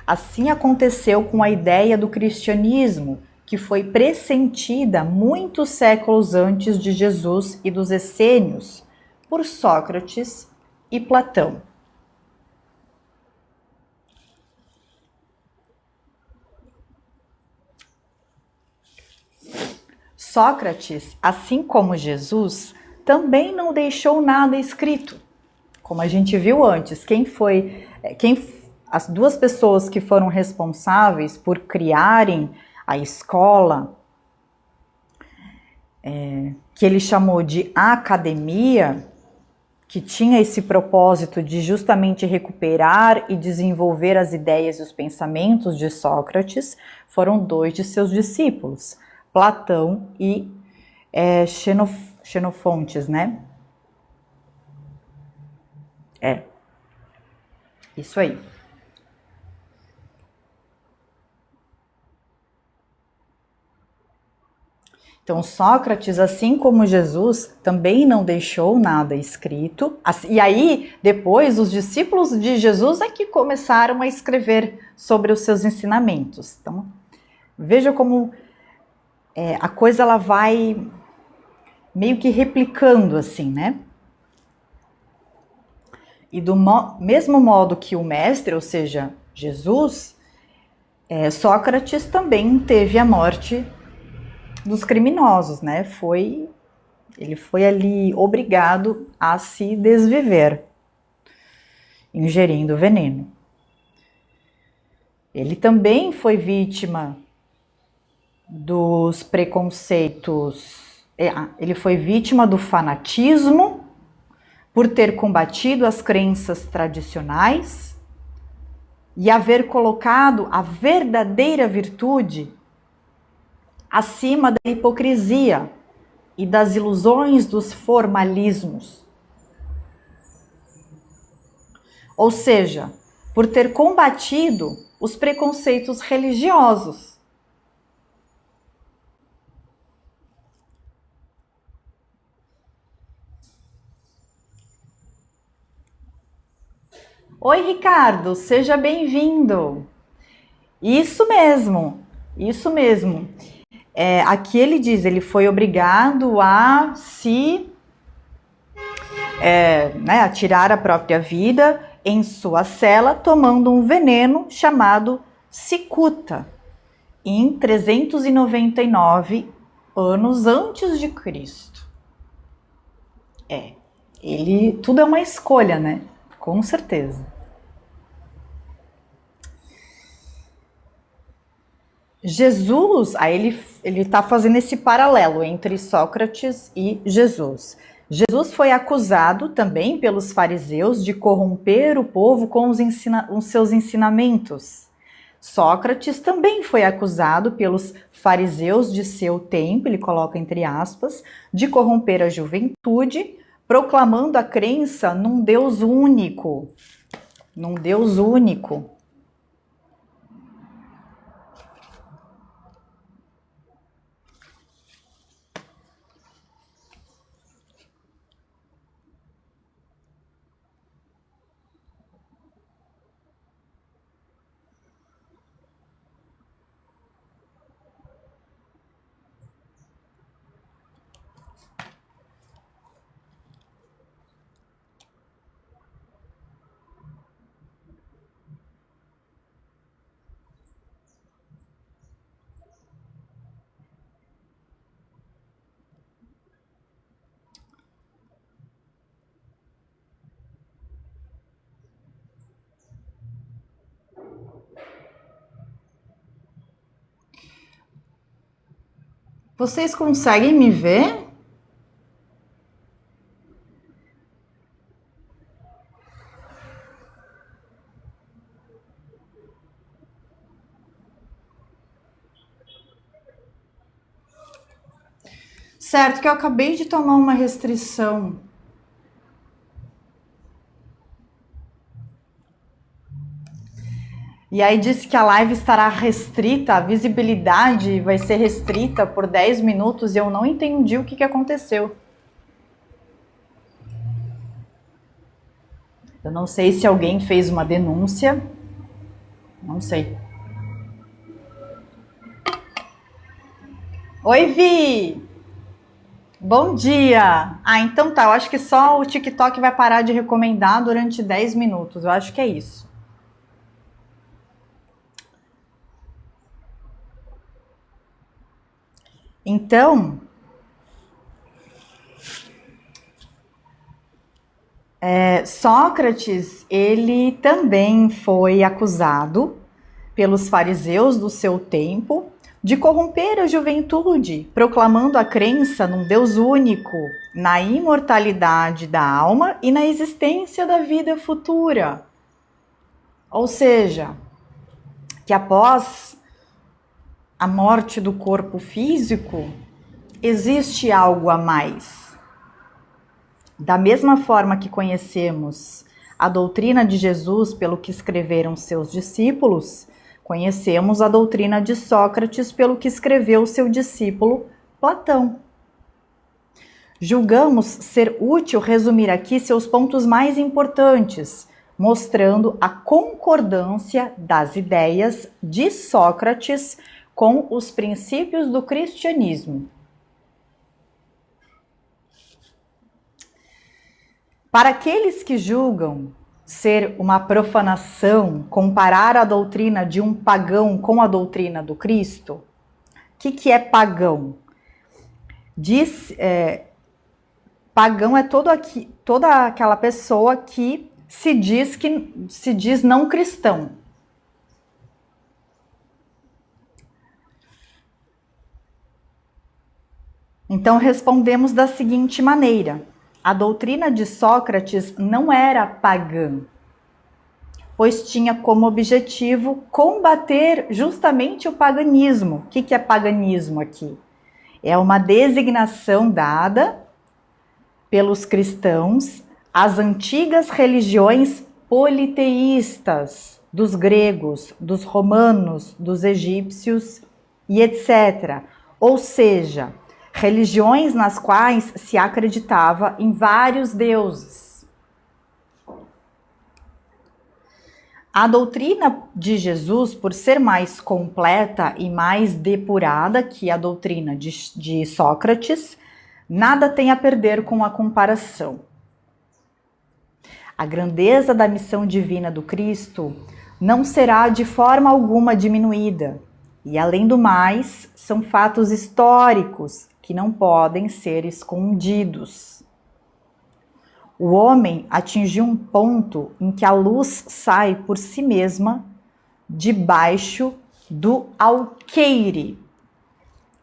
Assim aconteceu com a ideia do cristianismo, que foi pressentida muitos séculos antes de Jesus e dos essênios, por Sócrates e Platão. Sócrates, assim como Jesus, também não deixou nada escrito. Como a gente viu antes, as duas pessoas que foram responsáveis por criarem a escola, que ele chamou de academia, que tinha esse propósito de justamente recuperar e desenvolver as ideias e os pensamentos de Sócrates, foram dois de seus discípulos, Platão e Xenofontes, né? Isso aí. Então, Sócrates, assim como Jesus, também não deixou nada escrito. E aí, depois, os discípulos de Jesus é que começaram a escrever sobre os seus ensinamentos. Então, veja como a coisa ela vai meio que replicando assim, né? E do mesmo modo que o mestre, ou seja, Jesus, Sócrates também teve a morte dos criminosos, né? Ele foi ali obrigado a se desviver, ingerindo veneno. Ele também foi vítima dos preconceitos, ele foi vítima do fanatismo por ter combatido as crenças tradicionais e haver colocado a verdadeira virtude acima da hipocrisia e das ilusões dos formalismos. Ou seja, por ter combatido os preconceitos religiosos. Oi, Ricardo, seja bem-vindo. Isso mesmo, isso mesmo. Aqui ele diz, ele foi obrigado a a tirar a própria vida em sua cela, tomando um veneno chamado cicuta, em 399 anos antes de Cristo. Tudo é uma escolha, né? Com certeza. Jesus, aí ele está fazendo esse paralelo entre Sócrates e Jesus. Jesus foi acusado também pelos fariseus de corromper o povo com os seus ensinamentos. Sócrates também foi acusado pelos fariseus de seu tempo, ele coloca entre aspas, de corromper a juventude, proclamando a crença num Deus único. Num Deus único. Vocês conseguem me ver? Certo, que eu acabei de tomar uma restrição. E aí disse que a live estará restrita, a visibilidade vai ser restrita por 10 minutos e eu não entendi o que aconteceu. Eu não sei se alguém fez uma denúncia. Não sei. Oi, Vi! Bom dia! Então tá, eu acho que só o TikTok vai parar de recomendar durante 10 minutos. Eu acho que é isso. Então, Sócrates, ele também foi acusado pelos fariseus do seu tempo de corromper a juventude, proclamando a crença num Deus único, na imortalidade da alma e na existência da vida futura. Ou seja, que após a morte do corpo físico, existe algo a mais. Da mesma forma que conhecemos a doutrina de Jesus pelo que escreveram seus discípulos, conhecemos a doutrina de Sócrates pelo que escreveu seu discípulo Platão. Julgamos ser útil resumir aqui seus pontos mais importantes, mostrando a concordância das ideias de Sócrates com os princípios do cristianismo. Para aqueles que julgam ser uma profanação comparar a doutrina de um pagão com a doutrina do Cristo, o que é pagão? Pagão é toda aquela pessoa que se diz não cristão. Então respondemos da seguinte maneira: a doutrina de Sócrates não era pagã. pois tinha como objetivo combater justamente o paganismo. O que é paganismo aqui? É uma designação dada pelos cristãos às antigas religiões politeístas dos gregos, dos romanos, dos egípcios e etc. Ou seja, religiões nas quais se acreditava em vários deuses. A doutrina de Jesus, por ser mais completa e mais depurada que a doutrina de Sócrates, nada tem a perder com a comparação. A grandeza da missão divina do Cristo não será de forma alguma diminuída. E, além do mais, são fatos históricos que não podem ser escondidos. O homem atingiu um ponto em que a luz sai por si mesma debaixo do alqueire.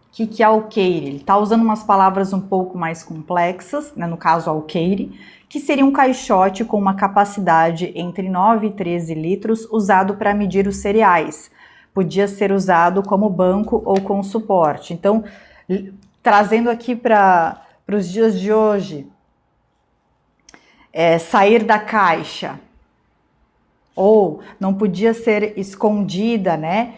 O que é alqueire? Ele está usando umas palavras um pouco mais complexas, né, no caso alqueire, que seria um caixote com uma capacidade entre 9 e 13 litros usado para medir os cereais. Podia ser usado como banco ou com suporte. Então, trazendo aqui para os dias de hoje, sair da caixa, ou não podia ser escondida, né,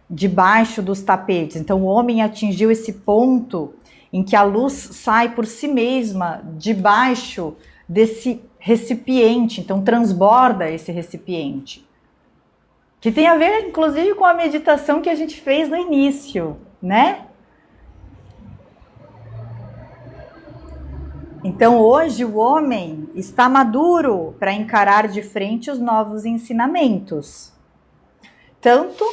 debaixo dos tapetes. Então o homem atingiu esse ponto em que a luz sai por si mesma debaixo desse recipiente, então transborda esse recipiente. Que tem a ver, inclusive, com a meditação que a gente fez no início, né? Então hoje o homem está maduro para encarar de frente os novos ensinamentos. Tanto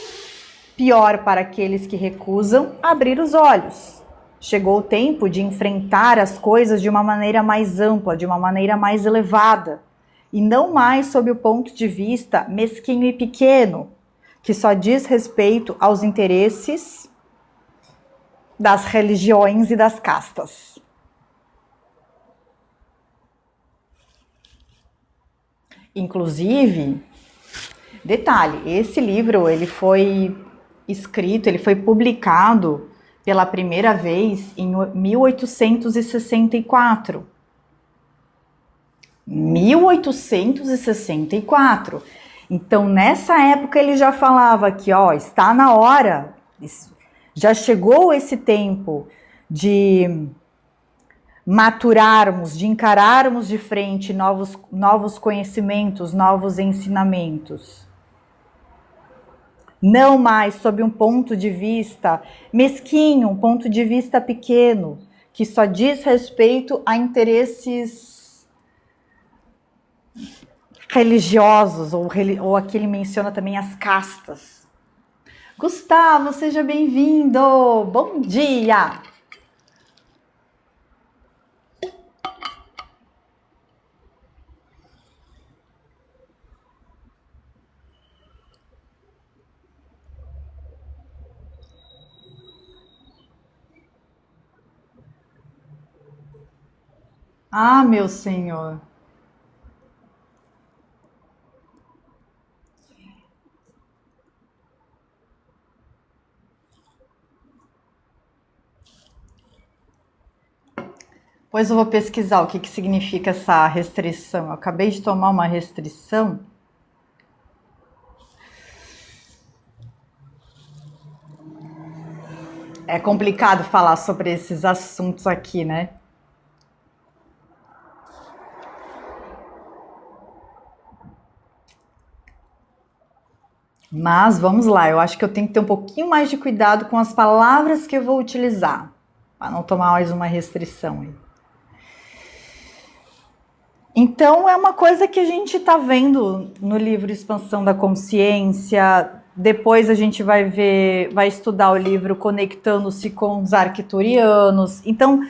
pior para aqueles que recusam abrir os olhos. Chegou o tempo de enfrentar as coisas de uma maneira mais ampla, de uma maneira mais elevada, e não mais sob o ponto de vista mesquinho e pequeno, que só diz respeito aos interesses das religiões e das castas. Inclusive, detalhe, esse livro ele foi escrito, ele foi publicado pela primeira vez em 1864. 1864. Então, nessa época ele já falava que, está na hora, já chegou esse tempo de maturarmos, de encararmos de frente novos conhecimentos, novos ensinamentos. Não mais sob um ponto de vista mesquinho, um ponto de vista pequeno, que só diz respeito a interesses religiosos, ou aqui ele menciona também as castas. Gustavo, seja bem-vindo! Bom dia! Ah, meu Senhor! Pois eu vou pesquisar o que significa essa restrição. Eu acabei de tomar uma restrição. É complicado falar sobre esses assuntos aqui, né? Mas vamos lá, eu acho que eu tenho que ter um pouquinho mais de cuidado com as palavras que eu vou utilizar, para não tomar mais uma restrição aí. Então é uma coisa que a gente está vendo no livro Expansão da Consciência. Depois a gente vai estudar o livro Conectando-se com os Arcturianos. Então,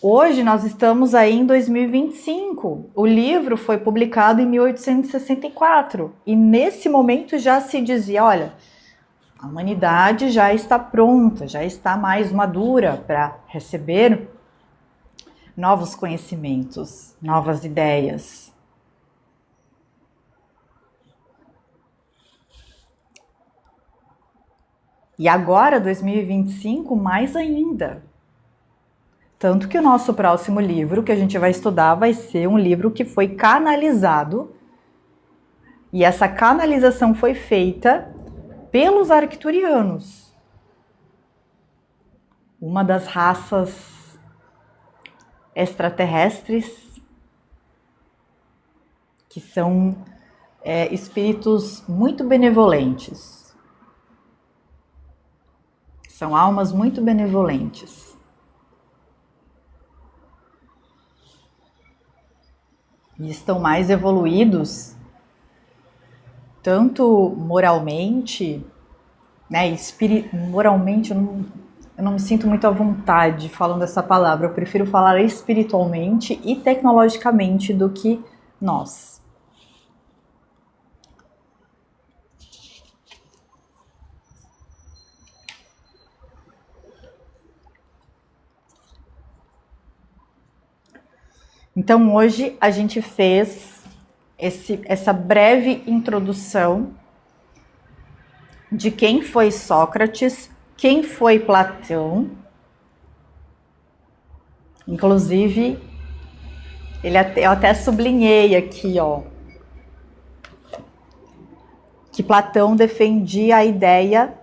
hoje nós estamos aí em 2025. O livro foi publicado em 1864. E nesse momento já se dizia, olha, a humanidade já está pronta, já está mais madura para receber novos conhecimentos, novas ideias. E agora, 2025, mais ainda. Tanto que o nosso próximo livro que a gente vai estudar vai ser um livro que foi canalizado. E essa canalização foi feita pelos arcturianos, uma das raças extraterrestres que são espíritos muito benevolentes. São almas muito benevolentes. E estão mais evoluídos, tanto moralmente, né? Moralmente, eu não me sinto muito à vontade falando essa palavra. Eu prefiro falar espiritualmente e tecnologicamente do que nós. Então, hoje a gente fez essa breve introdução de quem foi Sócrates, quem foi Platão. Inclusive, eu até sublinhei aqui, ó, que Platão defendia a ideia,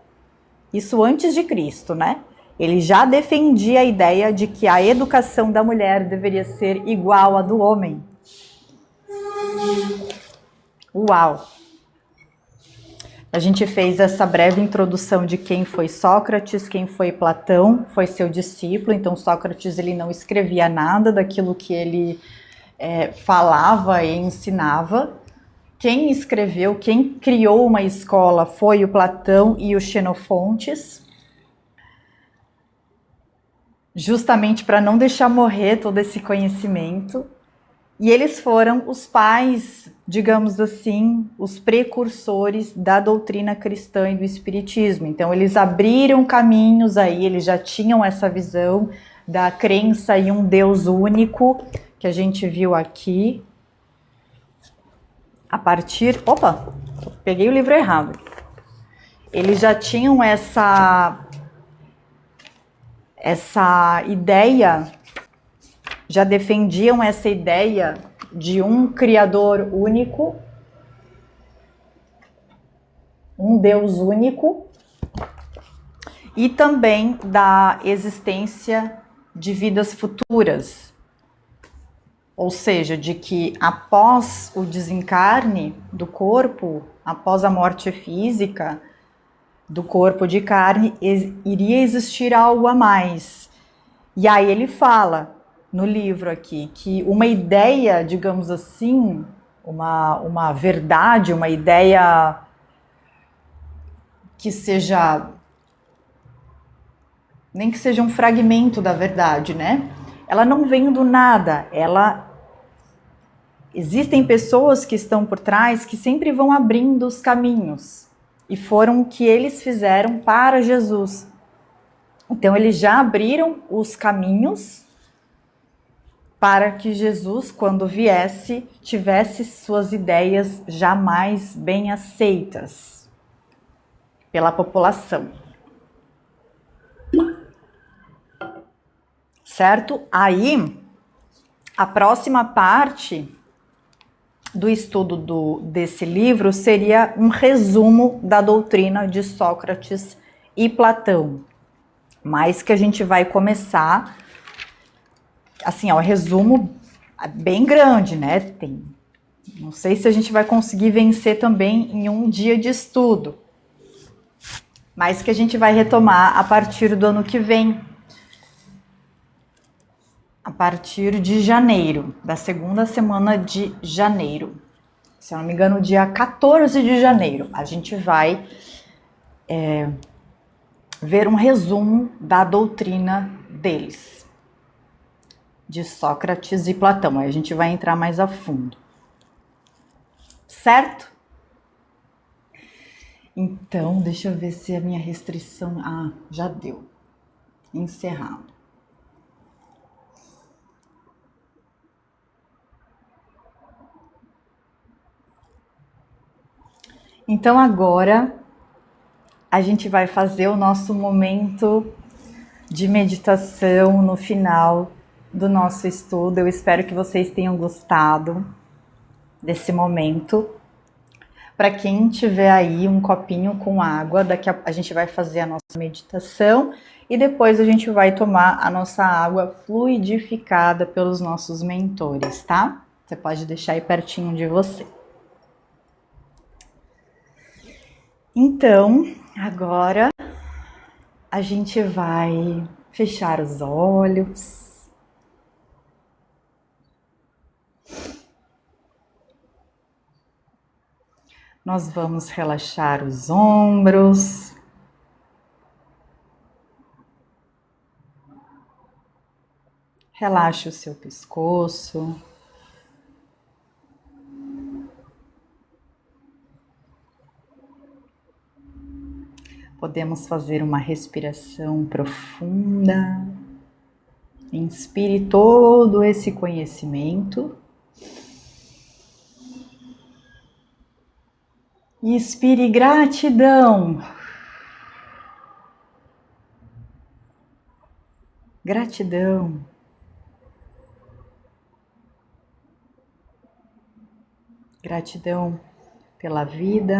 isso antes de Cristo, né? Ele já defendia a ideia de que a educação da mulher deveria ser igual à do homem. Uau! A gente fez essa breve introdução de quem foi Sócrates, quem foi Platão, foi seu discípulo. Então, Sócrates ele não escrevia nada daquilo que ele falava e ensinava. Quem escreveu, quem criou uma escola foi o Platão e o Xenofontes, justamente para não deixar morrer todo esse conhecimento. E eles foram os pais, digamos assim, os precursores da doutrina cristã e do espiritismo. Então, eles abriram caminhos aí, eles já tinham essa visão da crença em um Deus único, que a gente viu aqui. A partir... Opa! Peguei o livro errado. Eles já tinham essa ideia, já defendiam essa ideia de um Criador único, um Deus único, e também da existência de vidas futuras. Ou seja, de que após o desencarne do corpo, após a morte física do corpo de carne, iria existir algo a mais. E aí ele fala no livro aqui que uma ideia, digamos assim, uma verdade, uma ideia que seja, nem que seja um fragmento da verdade, né? Ela não vem do nada, existem pessoas que estão por trás que sempre vão abrindo os caminhos, e foram o que eles fizeram para Jesus. Então eles já abriram os caminhos para que Jesus, quando viesse, tivesse suas ideias jamais bem aceitas pela população. Certo? Aí, a próxima parte do estudo desse livro seria um resumo da doutrina de Sócrates e Platão, mas que a gente vai começar, assim, ó, resumo bem grande, né? Não sei se a gente vai conseguir vencer também em um dia de estudo, mas que a gente vai retomar a partir do ano que vem, a partir de janeiro, da segunda semana de janeiro. Se eu não me engano, dia 14 de janeiro, a gente vai ver um resumo da doutrina deles, de Sócrates e Platão. Aí a gente vai entrar mais a fundo. Certo? Então, deixa eu ver se a minha restrição... Ah, já deu. Encerrado. Então, agora, a gente vai fazer o nosso momento de meditação no final do nosso estudo. Eu espero que vocês tenham gostado desse momento. Para quem tiver aí um copinho com água, daqui a gente vai fazer a nossa meditação e depois a gente vai tomar a nossa água fluidificada pelos nossos mentores, tá? Você pode deixar aí pertinho de você. Então, agora a gente vai fechar os olhos. Nós vamos relaxar os ombros. Relaxe o seu pescoço. Podemos fazer uma respiração profunda. Inspire todo esse conhecimento. E expire gratidão. Gratidão. Gratidão pela vida.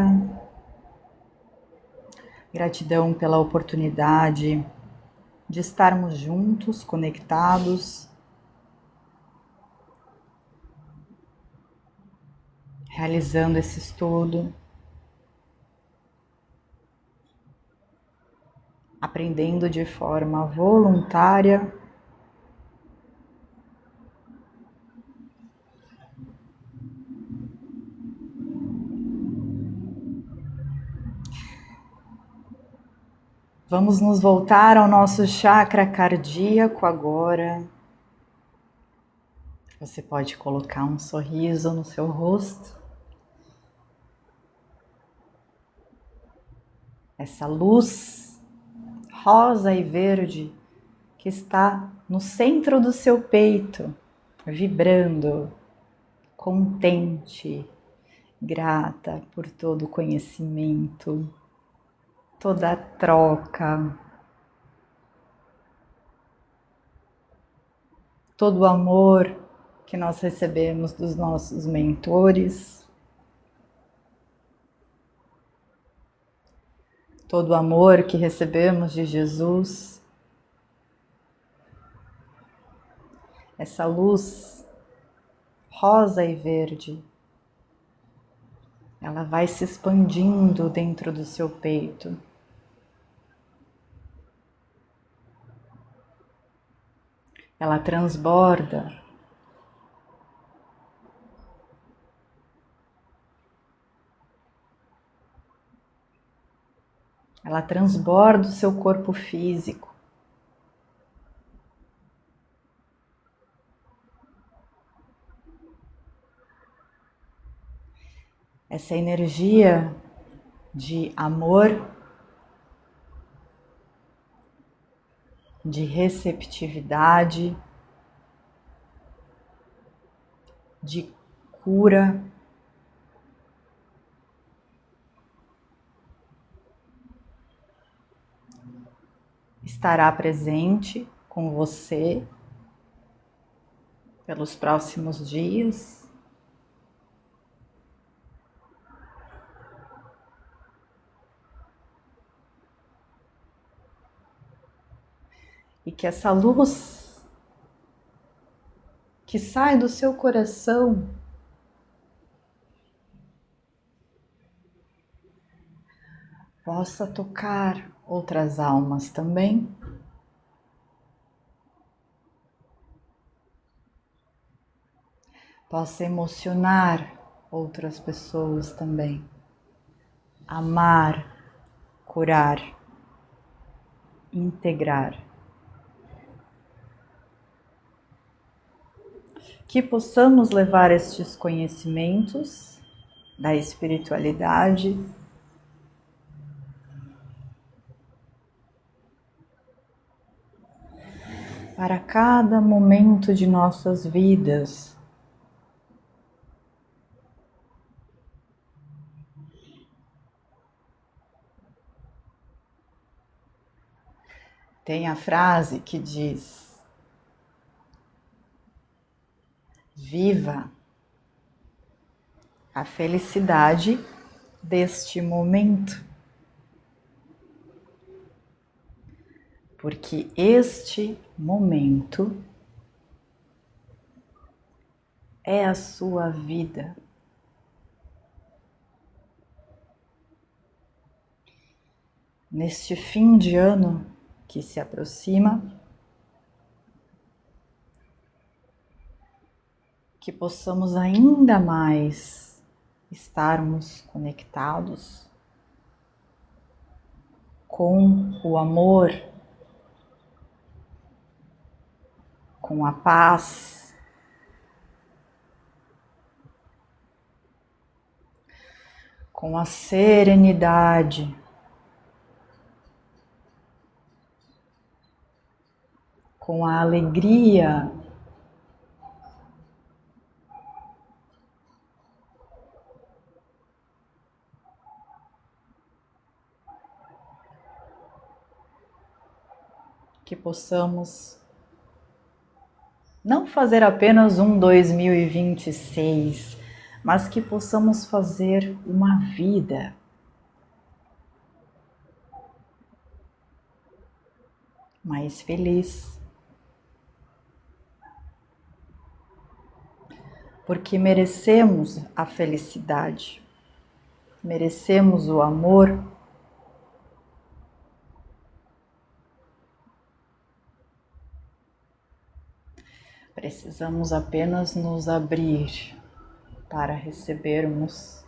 Gratidão pela oportunidade de estarmos juntos, conectados, realizando esse estudo, aprendendo de forma voluntária. Vamos nos voltar ao nosso chakra cardíaco agora. Você pode colocar um sorriso no seu rosto. Essa luz rosa e verde que está no centro do seu peito, vibrando, contente, grata por todo o conhecimento, toda a troca, todo o amor que nós recebemos dos nossos mentores, todo o amor que recebemos de Jesus. Essa luz rosa e verde, ela vai se expandindo dentro do seu peito. Ela transborda. Ela transborda o seu corpo físico. Essa energia de amor, de receptividade, de cura, estará presente com você pelos próximos dias. E que essa luz que sai do seu coração possa tocar outras almas também. Possa emocionar outras pessoas também. Amar, curar, integrar. Que possamos levar estes conhecimentos da espiritualidade para cada momento de nossas vidas. Tem a frase que diz: viva a felicidade deste momento, porque este momento é a sua vida. Neste fim de ano que se aproxima, que possamos ainda mais estarmos conectados com o amor, com a paz, com a serenidade, com a alegria, que possamos não fazer apenas um 2026, mas que possamos fazer uma vida mais feliz, porque merecemos a felicidade, merecemos o amor, precisamos apenas nos abrir para recebermos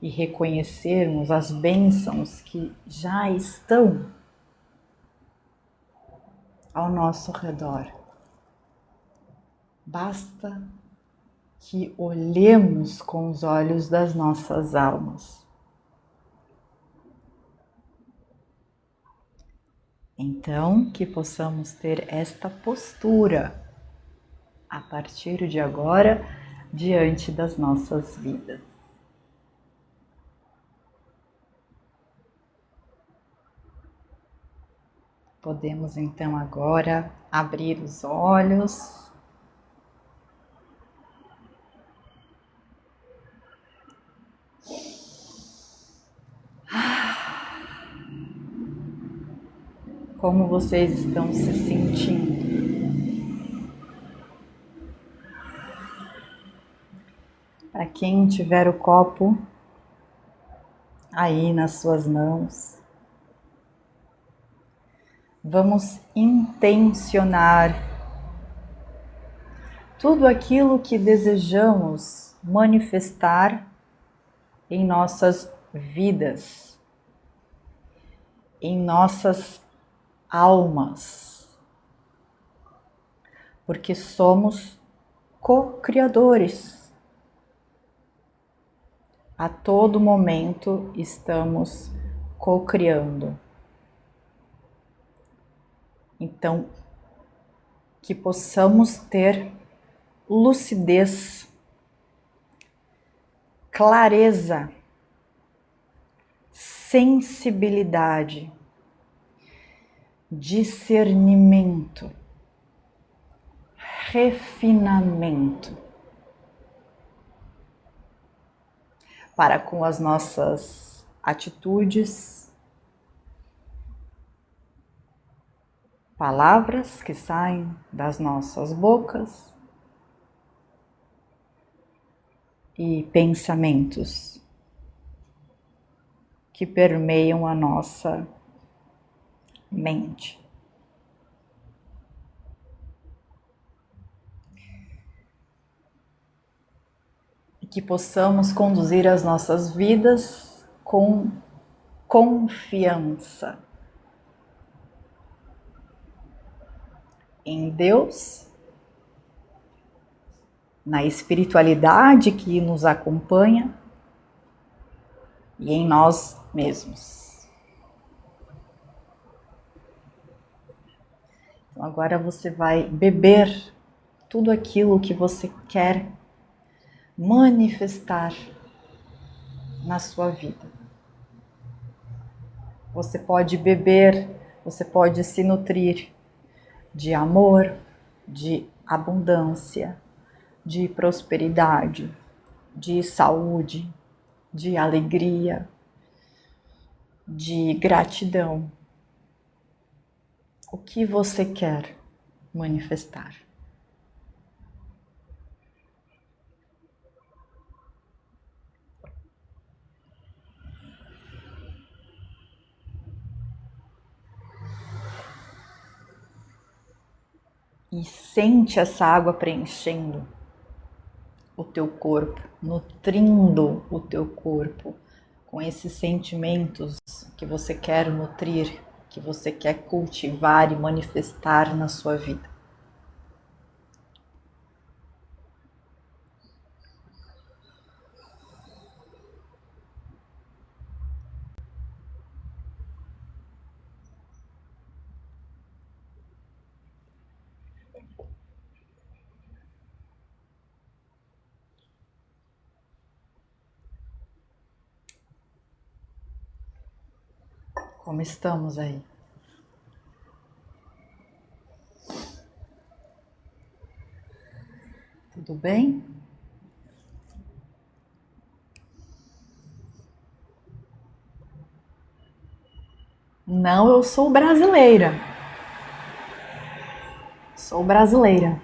e reconhecermos as bênçãos que já estão ao nosso redor. Basta que olhemos com os olhos das nossas almas. Então, que possamos ter esta postura a partir de agora, diante das nossas vidas. Podemos então agora abrir os olhos. Como vocês estão se sentindo? Para quem tiver o copo aí nas suas mãos, vamos intencionar tudo aquilo que desejamos manifestar em nossas vidas, em nossas almas, porque somos co-criadores. A todo momento estamos co-criando. Então, que possamos ter lucidez, clareza, sensibilidade, discernimento, refinamento para com as nossas atitudes, palavras que saem das nossas bocas e pensamentos que permeiam a nossa mente. E que possamos conduzir as nossas vidas com confiança em Deus, na espiritualidade que nos acompanha e em nós mesmos. Então agora você vai beber tudo aquilo que você quer manifestar na sua vida. Você pode beber Você pode se nutrir de amor, de abundância, de prosperidade, de saúde, de alegria, de gratidão. O que você quer manifestar? E sente essa água preenchendo o teu corpo, nutrindo o teu corpo com esses sentimentos que você quer nutrir, que você quer cultivar e manifestar na sua vida. Como estamos aí? Tudo bem? Não, eu sou brasileira. Sou brasileira.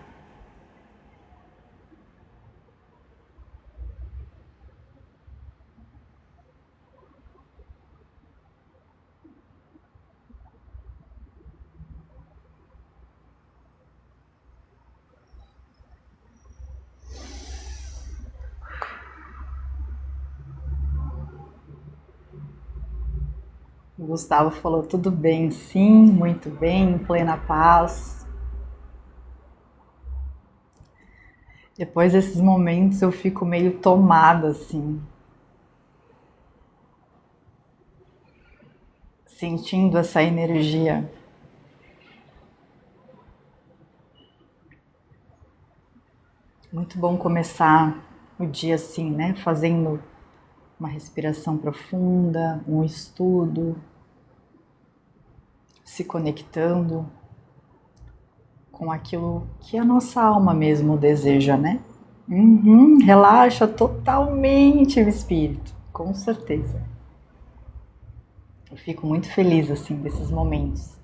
O Gustavo falou tudo bem, sim, muito bem, em plena paz. Depois desses momentos eu fico meio tomada assim, sentindo essa energia. Muito bom começar o dia assim, né? Fazendo uma respiração profunda, um estudo, se conectando com aquilo que a nossa alma mesmo deseja, né? Uhum, relaxa totalmente o espírito, com certeza. Eu fico muito feliz assim desses momentos.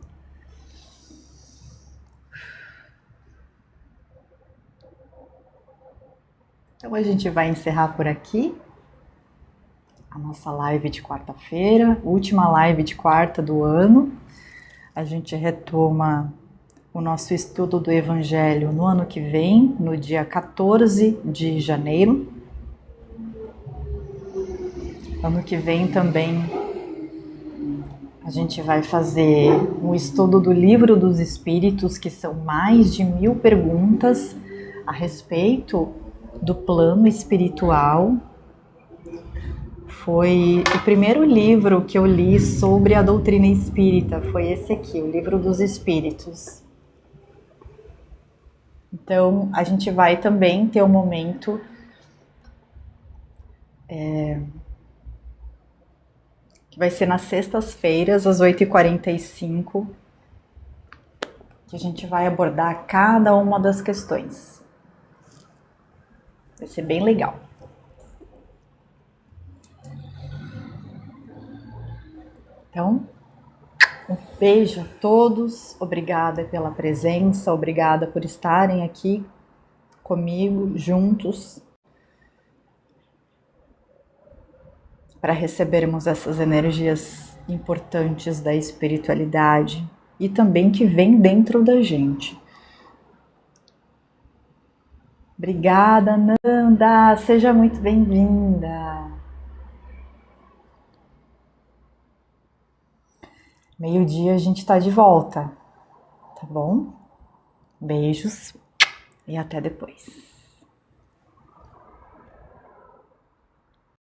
Então a gente vai encerrar por aqui a nossa live de quarta-feira, última live de quarta do ano. A gente retoma o nosso estudo do Evangelho no ano que vem, no dia 14 de janeiro. Ano que vem também a gente vai fazer um estudo do Livro dos Espíritos, que são mais de 1000 perguntas a respeito do plano espiritual. Foi o primeiro livro que eu li sobre a doutrina espírita, foi esse aqui, o Livro dos Espíritos. Então, a gente vai também ter um momento que vai ser nas sextas-feiras, às 8h45, que a gente vai abordar cada uma das questões. Vai ser bem legal. Então, um beijo a todos, obrigada pela presença, obrigada por estarem aqui comigo, juntos, para recebermos essas energias importantes da espiritualidade e também que vem dentro da gente. Obrigada, Nanda, seja muito bem-vinda. Meio-dia a gente está de volta, tá bom? Beijos e até depois.